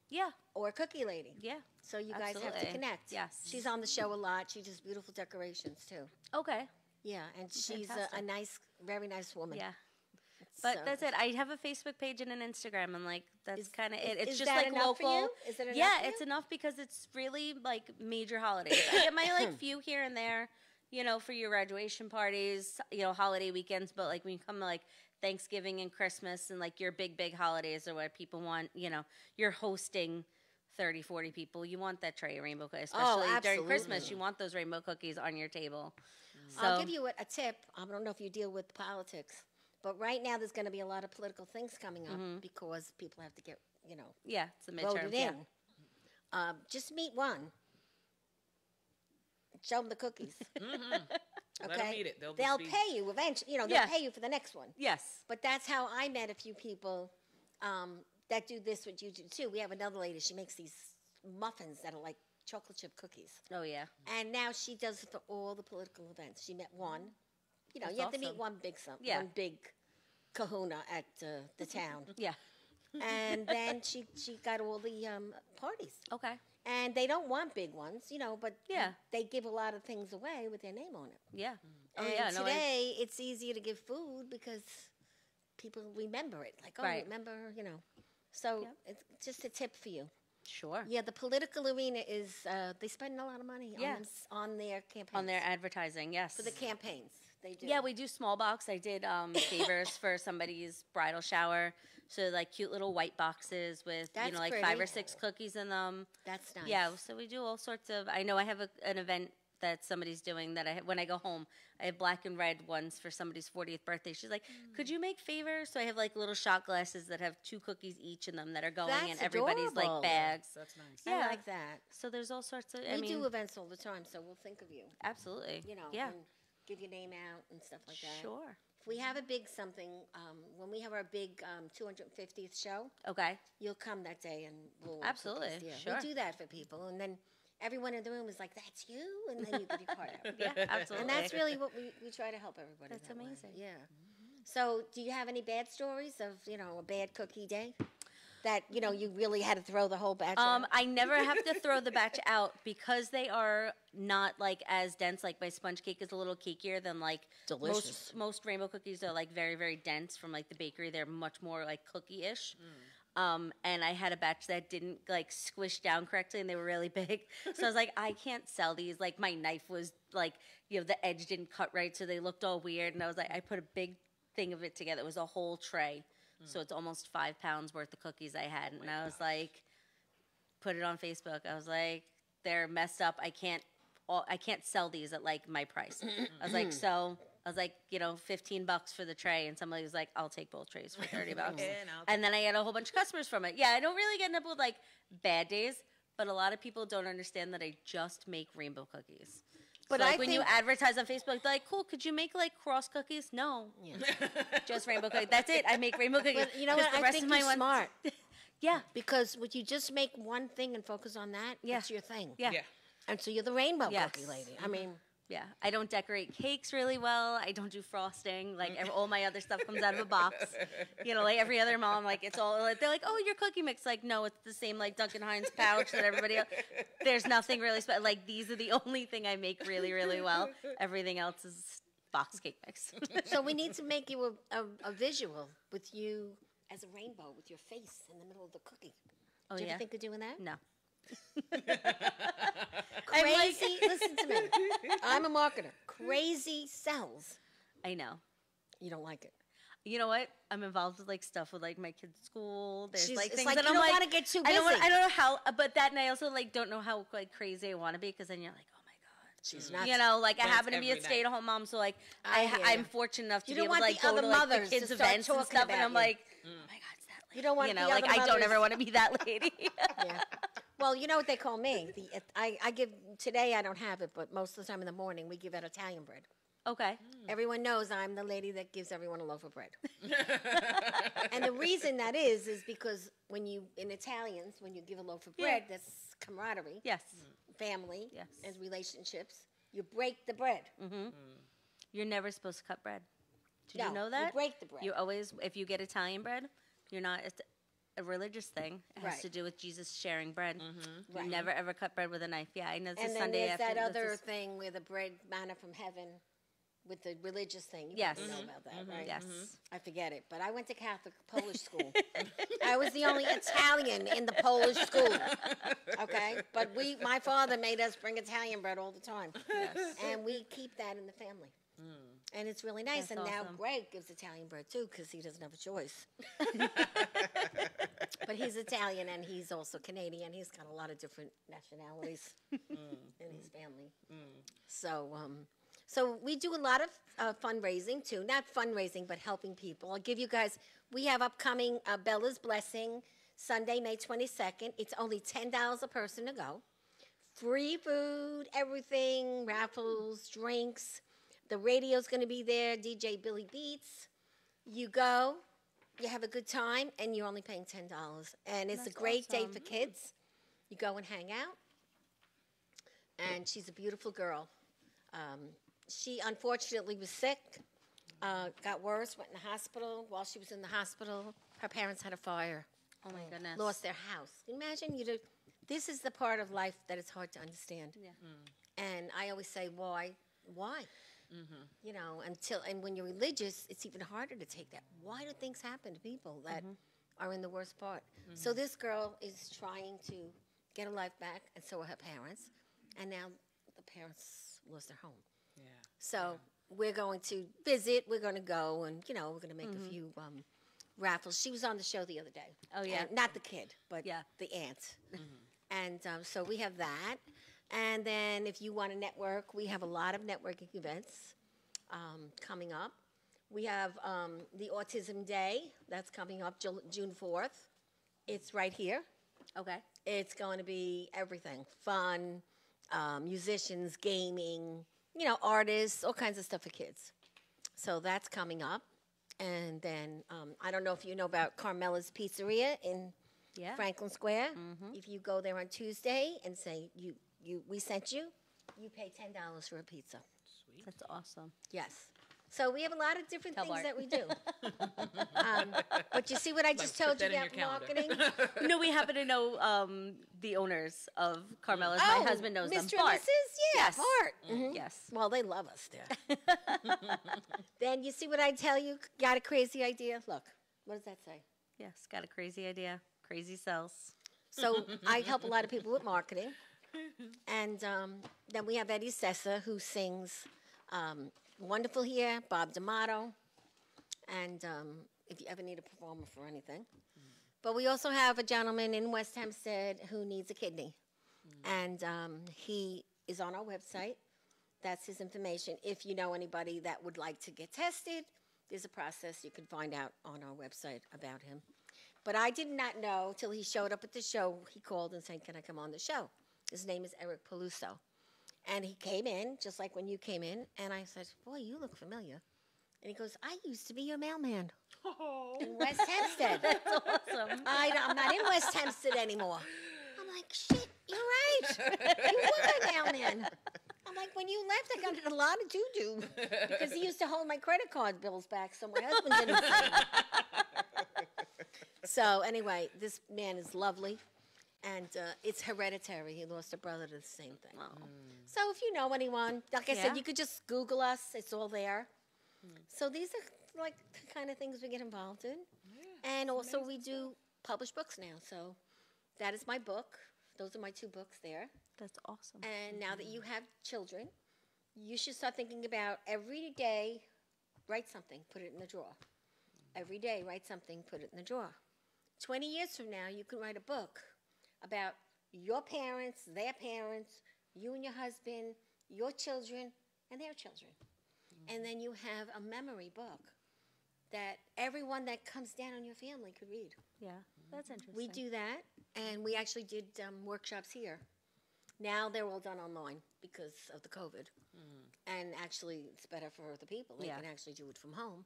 Yeah. or a cookie lady. Yeah. So you guys have to Absolutely. connect. Yes. She's on the show a lot. She does beautiful decorations too. Okay. Yeah, and she's a Fantastic. nice, very nice woman. Yeah. But So- that's it. I have a Facebook page and an Instagram, and like that's kind of it. It's is just that like enough for local. you? Is it enough yeah, for it's you? enough because it's really like major holidays. I get my like few here and there, you know, for your graduation parties, you know, holiday weekends. But like when you come to like Thanksgiving and Christmas and like your big holidays are what people want, you know, you're hosting 30, 40 people. You want that tray of rainbow cookies, especially during Christmas. absolutely. You want those rainbow cookies on your table. So, I'll give you a tip. I don't know if you deal with politics, but right now there's going to be a lot of political things coming up because people have to get, you know, yeah, it's the voted midterm. Yeah. in. Just meet one. Show them the cookies. Let them eat it. They'll They'll be- pay you eventually. You know, they'll Yeah. pay you for the next one. Yes. But that's how I met a few people that do this, what you do too. We have another lady. She makes these muffins that are like chocolate chip cookies. Oh yeah. And now she does it for all the political events. She met one. You know, That's you have to meet awesome. one Yeah. big kahuna at the town. Yeah. And then she got all the parties. Okay. And they don't want big ones, you know, but Yeah. they give a lot of things away with their name on it. Yeah. Oh And yeah. No. today it's easier to give food because people remember it. Like, oh, Right. remember, you know. So Yep. it's just a tip for you. Sure. Yeah, the political arena is, they spend a lot of money Yes. on their campaigns. On their advertising, yes. For the campaigns, they do. Yeah, we do small box. I did favors for somebody's bridal shower. So like cute little white boxes with That's you know like 5 or pretty. 6 cookies in them. That's nice. Yeah, so we do all sorts of. I know I have an event that somebody's doing that when I go home, I have black and red ones for somebody's 40th birthday. She's like, "Could you make favors?" So I have like little shot glasses that have 2 cookies each in them that are going That's in everybody's adorable. like bags. That's nice. I Yeah. like that. So there's all sorts of. We I mean, do events all the time, so we'll think of you. absolutely. You know, Yeah. and give your name out and stuff like that. Sure. If we have a big something, when we have our big 250th show, Okay. you'll come that day and we'll order Absolutely, cookies. Yeah, sure. we do that for people, and then everyone in the room is like, "That's you," and then you get your card out. Yeah, absolutely. And that's really what we try to help everybody. That's that way. amazing. Yeah. So, do you have any bad stories of a bad cookie day that you really had to throw the whole batch out? I never have to throw the batch out because they are not like as dense. Like my sponge cake is a little cakier than like Delicious. most rainbow cookies are like very very dense from like the bakery. They're much more like cookie-ish. And I had a batch that didn't like squish down correctly, and they were really big. So I was like, I can't sell these. Like my knife was like, the edge didn't cut right, so they looked all weird. And I was like, I put a big thing of it together. It was a whole tray, so it's almost 5 pounds worth of cookies I had. And I was like, put it on Facebook. I was like, they're messed up. I can't sell these at like my price. I was like, so. I was like, $15 for the tray, and somebody was like, I'll take both trays for $30. And then I had a whole bunch of customers from it. Yeah, I don't really get up with like bad days, but a lot of people don't understand that I just make rainbow cookies. But So, I like when you think- advertise on Facebook, they're like, cool, could you make like cross cookies? No, Yeah. just rainbow cookies. That's it. I make rainbow cookies. But you know 'Cause what? the I rest think of my you're ones- smart Yeah, because would you just make one thing and focus on that? Yeah. That's your thing. yeah. Yeah. And so you're the rainbow Yes. cookie lady. I mean, Yeah, I don't decorate cakes really well. I don't do frosting. Like all my other stuff comes out of a box. Like every other mom, like it's all. They're like, "Oh, your cookie mix." Like, no, it's the same like Duncan Hines pouch that everybody else. There's nothing really special. Like these are the only thing I make really, really well. Everything else is box cake mix. So we need to make you a visual with you as a rainbow with your face in the middle of the cookie. Oh, Do you yeah? ever think of doing that? No. Crazy. Listen to me. I'm a marketer. Crazy sells. I know. You don't like it. You know what? I'm involved with like stuff with like my kids' school. There's She's- like it's things like that you I'm don't like, wanna get too I don't busy. know how, but that, and I also like don't know how like crazy I want to be, because then you're like, oh my god. She's not. You know, like I That's happen to be a every night. stay-at-home mom, so like I hear I'm ya. fortunate enough to You be don't able to want like the go to other like the mothers to kids' start events and talking stuff, and about I'm you. like, oh my god, it's that lady. You don't want you the know, like other I don't mothers- ever want to be that lady. Yeah. Well, you know what they call me? I give, today I don't have it, but most of the time in the morning we give out Italian bread. Okay. Everyone knows I'm the lady that gives everyone a loaf of bread. And the reason that is because when you, in Italians, when you give a loaf of bread, that's camaraderie, Yes. family, Yes. and relationships. You break the bread. You're never supposed to cut bread. Did No, you know you that? break the bread. You always, if you get Italian bread, you're not. It's a religious thing. It has Right. to do with Jesus sharing bread. You Right. never ever cut bread with a knife. Yeah, I know. This And is then Sunday there's after. that this other is- thing where the bread manna from heaven with the religious thing. You Yes. probably know about that, right? Yes. I forget it, but I went to Catholic Polish school. I was the only Italian in the Polish school. Okay, but my father made us bring Italian bread all the time, and we keep that in the family. And it's really nice. That's and now awesome. Gregg gives Italian bread too because he doesn't have a choice. But he's Italian and he's also Canadian. He's got a lot of different nationalities in his family. So we do a lot of fundraising too. Not fundraising, but helping people. I'll give you guys, we have upcoming Bella's Blessing, Sunday, May 22nd. It's only $10 a person to go. Free food, everything, raffles, drinks. The radio's going to be there, DJ Billy Beats. You go, you have a good time, and you're only paying $10. And it's a That's great day awesome. for kids. You go and hang out. And she's a beautiful girl. She unfortunately was sick, got worse, went in the hospital. While she was in the hospital, her parents had a fire, Oh my goodness. lost their house. Imagine this is the part of life that is hard to understand. Yeah. And I always say, why? You know, and when you're religious, it's even harder to take that. Why do things happen to people that are in the worst part? So this girl is trying to get her life back, and so are her parents. And now the parents lost their home. Yeah. So we're going to visit. We're going to go, and we're going to make a few raffles. She was on the show the other day. Oh, yeah. And not the kid, but Yeah. the aunt. And so we have that. And then if you want to network, we have a lot of networking events coming up. We have the Autism Day. That's coming up June 4th. It's right here. Okay. It's going to be everything. Fun, musicians, gaming, artists, all kinds of stuff for kids. So that's coming up. And then I don't know if you know about Carmela's Pizzeria in Yeah. Franklin Square. If you go there on Tuesday and say we sent you, you pay $10 for a pizza. That's awesome. Yes. So we have a lot of different Tell things Bart. that we do. But you see what I just put told you that in about your calendar. marketing? No, we happen to know the owners of Carmela's. My husband knows Mr. them. and Bart. Mrs. Yeah, Yes. Bart. Mhm. Yes. Well, they love us there. Then you see what I tell you? Got a crazy idea? Look, what does that say? Yes. Got a crazy idea. Crazy sells. So I help a lot of people with marketing. And then we have Eddie Sessa, who sings Wonderful Here, Bob D'Amato, and if you ever need a performer for anything. But we also have a gentleman in West Hempstead who needs a kidney. And he is on our website. That's his information. If you know anybody that would like to get tested, there's a process you can find out on our website about him. But I did not know till he showed up at the show. He called and said, "Can I come on the show?" His name is Eric Peluso. And he came in, just like when you came in, and I said, "Boy, you look familiar." And he goes, "I used to be your mailman in West Hempstead." That's awesome. I'm not in West Hempstead anymore. I'm like, "Shit, you're right. You were my mailman." I'm like, "When you left, I got in a lot of doo-doo because he used to hold my credit card bills back so my husband didn't see them." So anyway, this man is lovely. And it's hereditary. He lost a brother to the same thing. Oh. So if you know anyone, like I Yeah. said, you could just Google us. It's all there. So these are like the kind of things we get involved in. And also we do publish books now. So that is my book. Those are my 2 books there. That's awesome. And now that you have children, you should start thinking about every day, write something, put it in the drawer. Every day, write something, put it in the drawer. 20 years from now, you can write a book about your parents, their parents, you and your husband, your children, and their children. And then you have a memory book that everyone that comes down on your family could read. Yeah, that's interesting. We do that, and we actually did workshops here. Now they're all done online because of the COVID. And actually, it's better for the people. They can actually do it from home.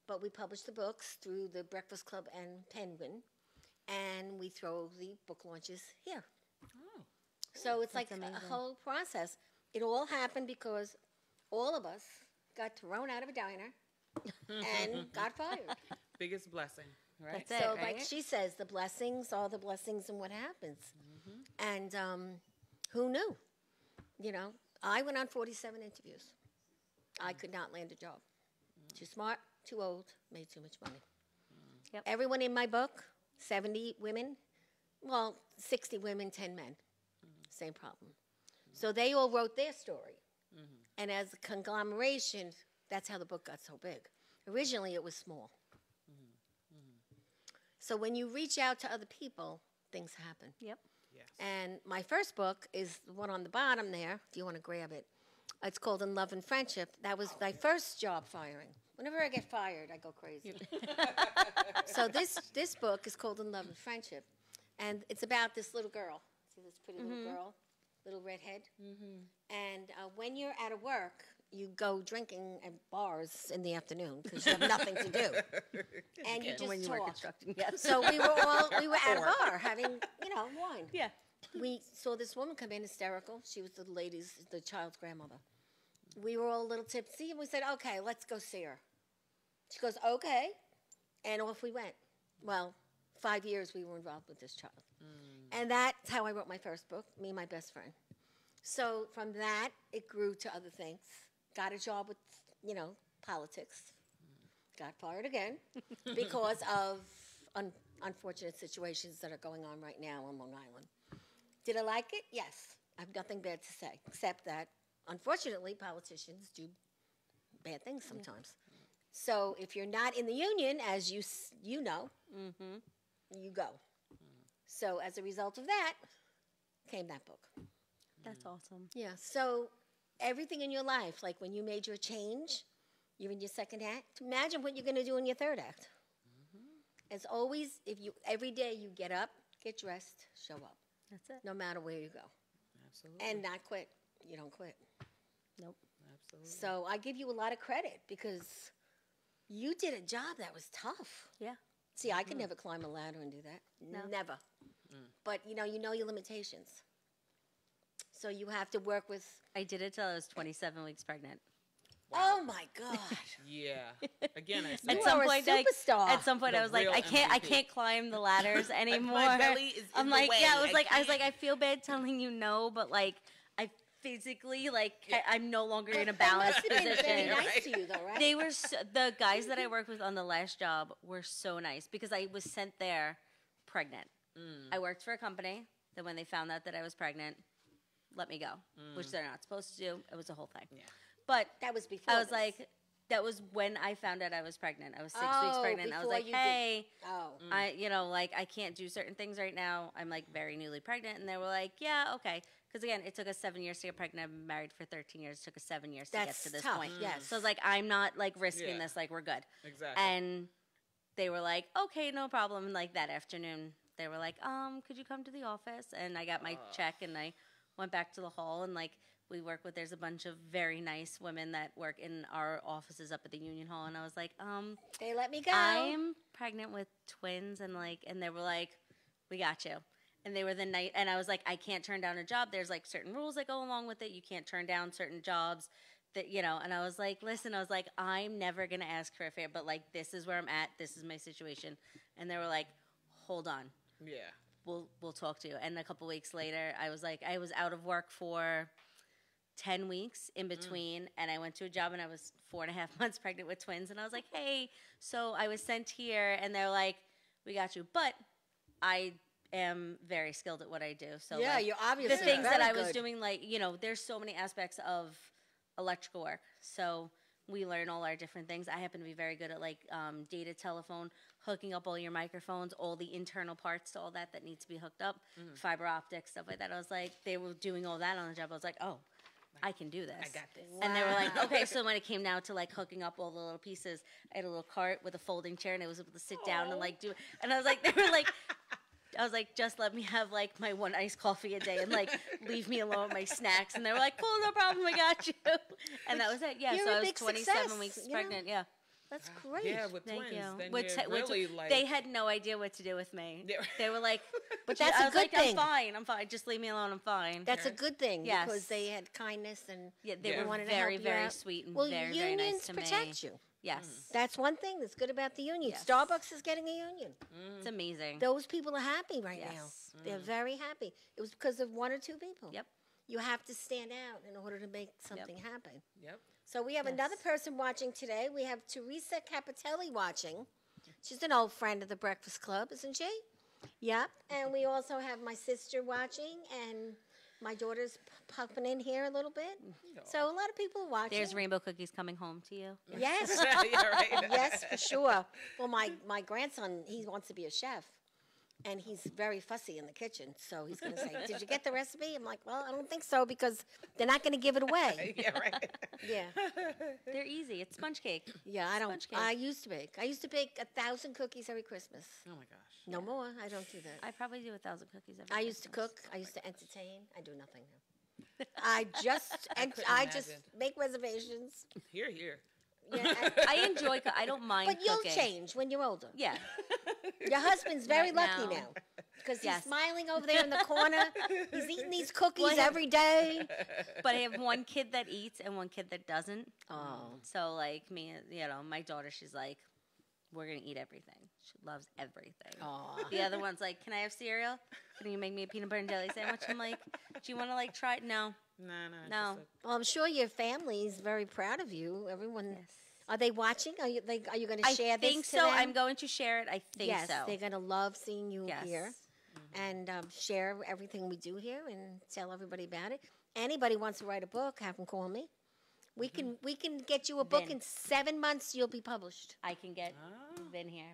But we publish the books through the Breakfast Club and Penguin, and we throw the book launches here. Oh. So it's like amazing. a whole process. It all happened because all of us got thrown out of a diner and got fired. Biggest blessing, right? That's it, So, right? like she says, the blessings are the blessings in what happens. And who knew? You know, I went on 47 interviews. I could not land a job. Too smart, too old, made too much money. Yep. Everyone in my book, 70 women, well, 60 women, 10 men. Same problem. So they all wrote their story. And as a conglomeration, that's how the book got so big. Originally, it was small. So when you reach out to other people, things happen. Yep. Yes. And my first book is the one on the bottom there, if you want to grab it. It's called In Love and Friendship. That was my first job firing. Whenever I get fired, I go crazy. So this book is called In Love and Friendship. And it's about this little girl. See this pretty little girl? Little redhead. And when you're out of work, you go drinking at bars in the afternoon because you have nothing to do. And you just When you talk. work construction, yes. So we were at a bar having, wine. Yeah. We saw this woman come in hysterical. She was the child's grandmother. We were all a little tipsy, and we said, okay, let's go see her. She goes, okay. And off we went. Well, 5 years we were involved with this child. And that's how I wrote my first book, me and my best friend. So from that, it grew to other things. Got a job with, politics. Got fired again because of unfortunate situations that are going on right now on Long Island. Did I like it? Yes. I have nothing bad to say, except that, unfortunately, politicians do bad things sometimes. So if you're not in the union, as you know, you go. So as a result of that, came that book. That's awesome. Yeah, so everything in your life, like when you made your change, you're in your second act. Imagine what you're going to do in your third act. It's always, every day you get up, get dressed, show up, That's it. no matter where you go. Absolutely. And not quit. You don't quit. Nope. Absolutely. So I give you a lot of credit because you did a job that was tough. Yeah. See, I could never climb a ladder and do that. No. Never. But, you know your limitations. So you have to work with, I did it till I was 27 weeks pregnant. oh my God. Yeah. Again, I You said, are a superstar. At some point, The I was like, real I MVP. can't climb the ladders anymore. My belly is in I'm the like, way. yeah, I was I like, I feel bad telling you no, but like, I physically, I'm no longer in a They balanced must have been very position. nice to you, though, right? They were the guys that I worked with on the last job were so nice because I was sent there pregnant. I worked for a company that when they found out that I was pregnant, let me go, which they're not supposed to do. It was a whole thing. Yeah. But That was before I was this. like, that was when I found out I was pregnant. I was 6 weeks Oh, pregnant. I was before like, you did- hey, Oh. I can't do certain things right now. I'm like very newly pregnant. And they were like, yeah, okay. Because again, it took us 7 years to get pregnant. I've been married for 13 years. It took us 7 years to get That's to this tough, point. yes. So I was like, I'm not like risking Yeah. this. Like, we're good. Exactly. And they were like, okay, no problem. And like that afternoon, they were like, could you come to the office? And I got my check and I went back to the hall and like we work with, there's a bunch of very nice women that work in our offices up at the Union Hall. And I was like, They let me go. I'm pregnant with twins. And they were like, we got you. And they were the night, and I was like, I can't turn down a job. There's like certain rules that go along with it. You can't turn down certain jobs that, and I was like, listen, I was like, I'm never going to ask for a favor, but like, this is where I'm at. This is my situation. And they were like, hold on. Yeah. we'll talk to you. And a couple weeks later, I was out of work for 10 weeks in between, and I went to a job, and I was 4.5 months pregnant with twins, and I was like, hey, so I was sent here, and they're like, we got you, but I am very skilled at what I do. So yeah, like, you're obviously the things that I was good. doing, like, there's so many aspects of electrical work. So we learn all our different things. I happen to be very good at like data telephone, hooking up all your microphones, all the internal parts to all that needs to be hooked up, fiber optics, stuff like that. I was like, they were doing all that on the job. I was like, oh, I can do this. I got this. Wow. And they were like, okay. So when it came down to like hooking up all the little pieces, I had a little cart with a folding chair, and I was able to sit down and like do it. And I was like, they were like, I was like, just let me have like my one iced coffee a day and like leave me alone with my snacks. And they were like, cool, no problem, I got you. And that was it. Yeah, You're so a I was big 27 success, weeks you know? pregnant. Yeah. That's great. Yeah, with Thank twins, you. then Which- you're really like... They had no idea what to do with me. Yeah. They were like, But that's I a was good like, thing. I'm fine. Just leave me alone. I'm fine. That's a good thing Yes. because they had kindness and Yeah, they Yeah. were wanted to very, help you very out. sweet and well, very, very unions nice to me. protect you. Yes. That's one thing that's good about the union. Yes. Starbucks is getting a union. It's amazing. Those people are happy right Yes. now. They're very happy. It was because of one or two people. Yep. You have to stand out in order to make something happen. Yep. So we have Yes. another person watching today. We have Teresa Capitelli watching. She's an old friend of the Breakfast Club, isn't she? Yep. And we also have my sister watching, and my daughter's popping in here a little bit. So a lot of people are watching. There's rainbow cookies coming home to you. Yes. Yeah, right. Yes, for sure. Well, my grandson, he wants to be a chef. And he's very fussy in the kitchen. So he's going to say, did you get the recipe? I'm like, well, I don't think so because they're not going to give it away. Yeah, right. Yeah. They're easy. It's sponge cake. Yeah, I don't. Sponge cake. I used to bake. I used to bake 1,000 cookies every Christmas. Oh my gosh. No more. I don't do that. I probably do 1,000 cookies every I used to Christmas. cook. I used to entertain. I do nothing now. I just couldn't I just imagine. make reservations. Here, here. Yeah, I enjoy I don't mind but you'll cooking. change when you're older. Yeah. Your husband's very Right lucky now. now because Yes. he's smiling over there in the corner. He's eating these cookies Well, every day. But I have one kid that eats and one kid that doesn't. Oh. So, like, me, my daughter, she's like, we're going to eat everything. She loves everything. Aw. The other one's like, can I have cereal? Can you make me a peanut butter and jelly sandwich? I'm like, do you want to, like, try it? No. No. No. Well, I'm sure your family's very proud of you. Everyone. Yes. Are they watching? Are you going to I share this think to so. them? I'm going to share it. I think yes, so. they're going to love seeing you Yes. here and share everything we do here and tell everybody about it. Anybody wants to write a book, have them call me. We can get you a book Vin. in 7 months. You'll be published. I can get Vin here.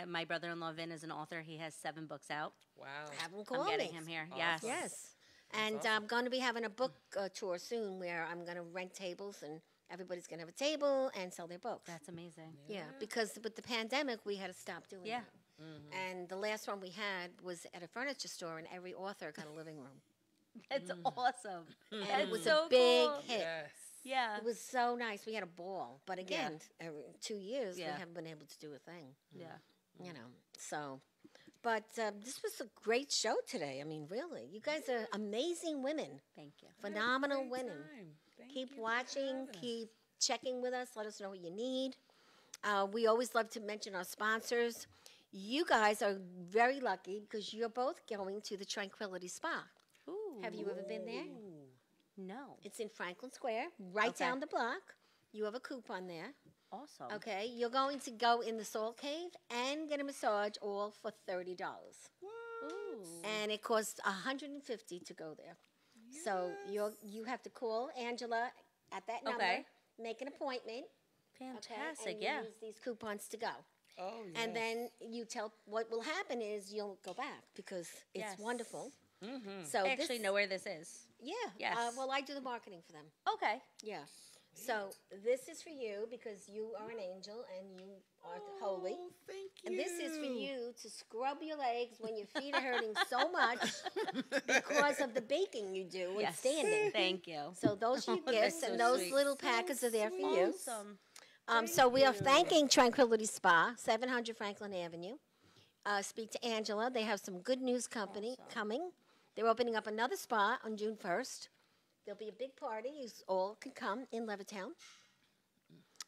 My brother-in-law Vin is an author. He has 7 books out. Wow. Have them call I'm getting me. him here. Awesome. Yes. Yes. And I'm going to be having a book tour soon where I'm going to rent tables and everybody's going to have a table and sell their books. That's amazing. Yeah, because with the pandemic, we had to stop doing Yeah. that. And the last one we had was at a furniture store, and every author got a living room. That's awesome. And That's it was so a big cool. hit. Yes. Yeah. It was so nice. We had a ball. But again, every 2 years, Yeah. we haven't been able to do a thing, Yeah. you know. So, but this was a great show today. I mean, really. You guys are amazing women, Thank you. phenomenal Great women. time. Thank Keep you for watching, having us. keep checking with us. Let us know what you need. We always love to mention our sponsors. You guys are very lucky because you're both going to the Tranquility Spa. Ooh. Have you ever been there? No. It's in Franklin Square, right Okay. down the block. You have a coupon there. Awesome. Okay, you're going to go in the Salt Cave and get a massage, all for $30, Ooh. and it costs $150 to go there. So you have to call Angela at that number, Okay. make an appointment. Okay, Fantastic. and yeah. you use these coupons to go. Oh, yes. And then you tell what will happen is you'll go back because it's Yes. wonderful. Mm-hmm. So I actually know where this is. Yeah. Yes. Well, I do the marketing for them. Okay. Yeah. So this is for you because you are an angel and you are holy. Oh, thank you. And this is for you to scrub your legs when your feet are hurting so much because of the baking you do and Yes. standing. Thank you. So those are your Oh, gifts, that's and so those sweet. little packets are there for you. Awesome. So we are thanking Tranquility Spa, 700 Franklin Avenue. Speak to Angela. They have some good news coming. They're opening up another spa on June 1st. There'll be a big party. You all can come in Levittown.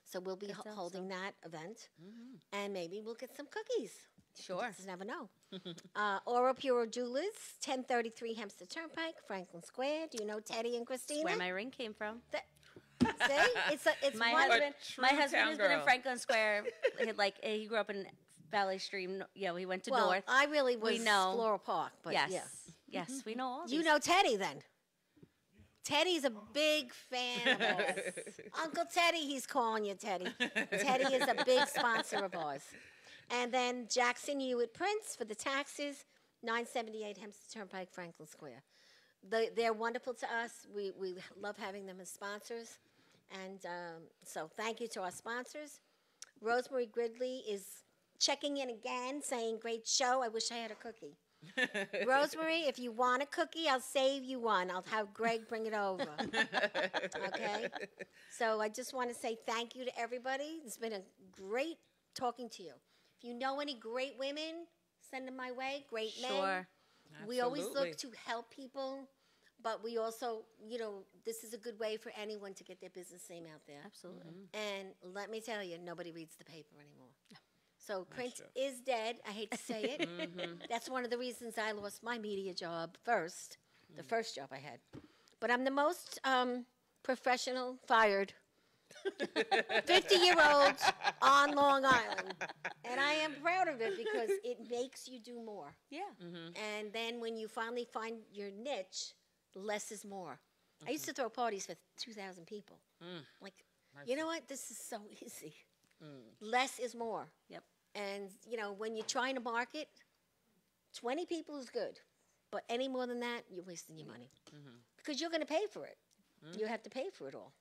So we'll be holding that event. And maybe we'll get some cookies. Sure. You just never know. Oro Puro Jewelers, 1033 Hempstead Turnpike, Franklin Square. Do you know Teddy and Christina? Where my ring came from. See, it's My one. husband, true my husband town has been in girl. Franklin Square. He grew up in Valley Stream. Yeah, he went to Well, North. I really was know. Floral Park, but Yes, yeah. yes, we know all. You these. know Teddy then. Teddy's a big fan of ours. Uncle Teddy, he's calling you Teddy. Teddy is a big sponsor of ours. And then Jackson Hewitt Prince for the taxes, 978 Hempstead Turnpike, Franklin Square. They're wonderful to us. We love having them as sponsors. And so thank you to our sponsors. Rosemary Gridley is checking in again, saying, great show. I wish I had a cookie. Rosemary, if you want a cookie, I'll save you one. I'll have Gregg bring it over. Okay? So I just want to say thank you to everybody. It's been a great talking to you. If you know any great women, send them my way. Great men. Sure. We always Absolutely. look to help people, but we also, this is a good way for anyone to get their business name out there. Absolutely. And let me tell you, nobody reads the paper anymore. So print true. is dead. I hate to say it. That's one of the reasons I lost my media job first, the first job I had. But I'm the most professional fired 50-year-old on Long Island. And I am proud of it because it makes you do more. Yeah. And then when you finally find your niche, less is more. I used to throw parties for 2,000 people. Like, you know what? This is so easy. Less is more. Yep. And, when you're trying to market, 20 people is good. But any more than that, you're wasting your money. Because you're going to pay for it. You have to pay for it all.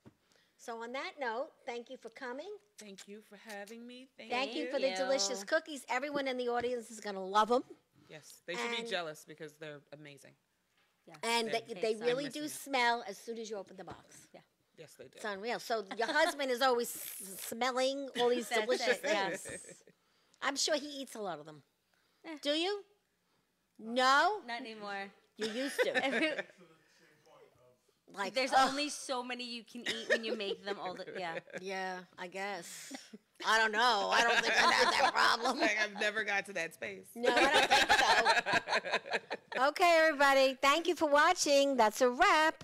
So on that note, thank you for coming. Thank you for having me. Thank you for the delicious cookies. Everyone in the audience is going to love them. Yes, they should And- be jealous because they're amazing. And They they taste really missing do it. smell as soon as you open the box. Yeah. Yes, they do. It's unreal. So your husband is always smelling all these That's delicious it, things. yes. I'm sure he eats a lot of them. Eh. Do you? No? Not anymore. You used to. Like, There's ugh. only so many you can eat when you make them all the Yeah, I guess. I don't know. I don't think I have that problem. Like, I've never got to that space. No, I don't think so. Okay, everybody. Thank you for watching. That's a wrap.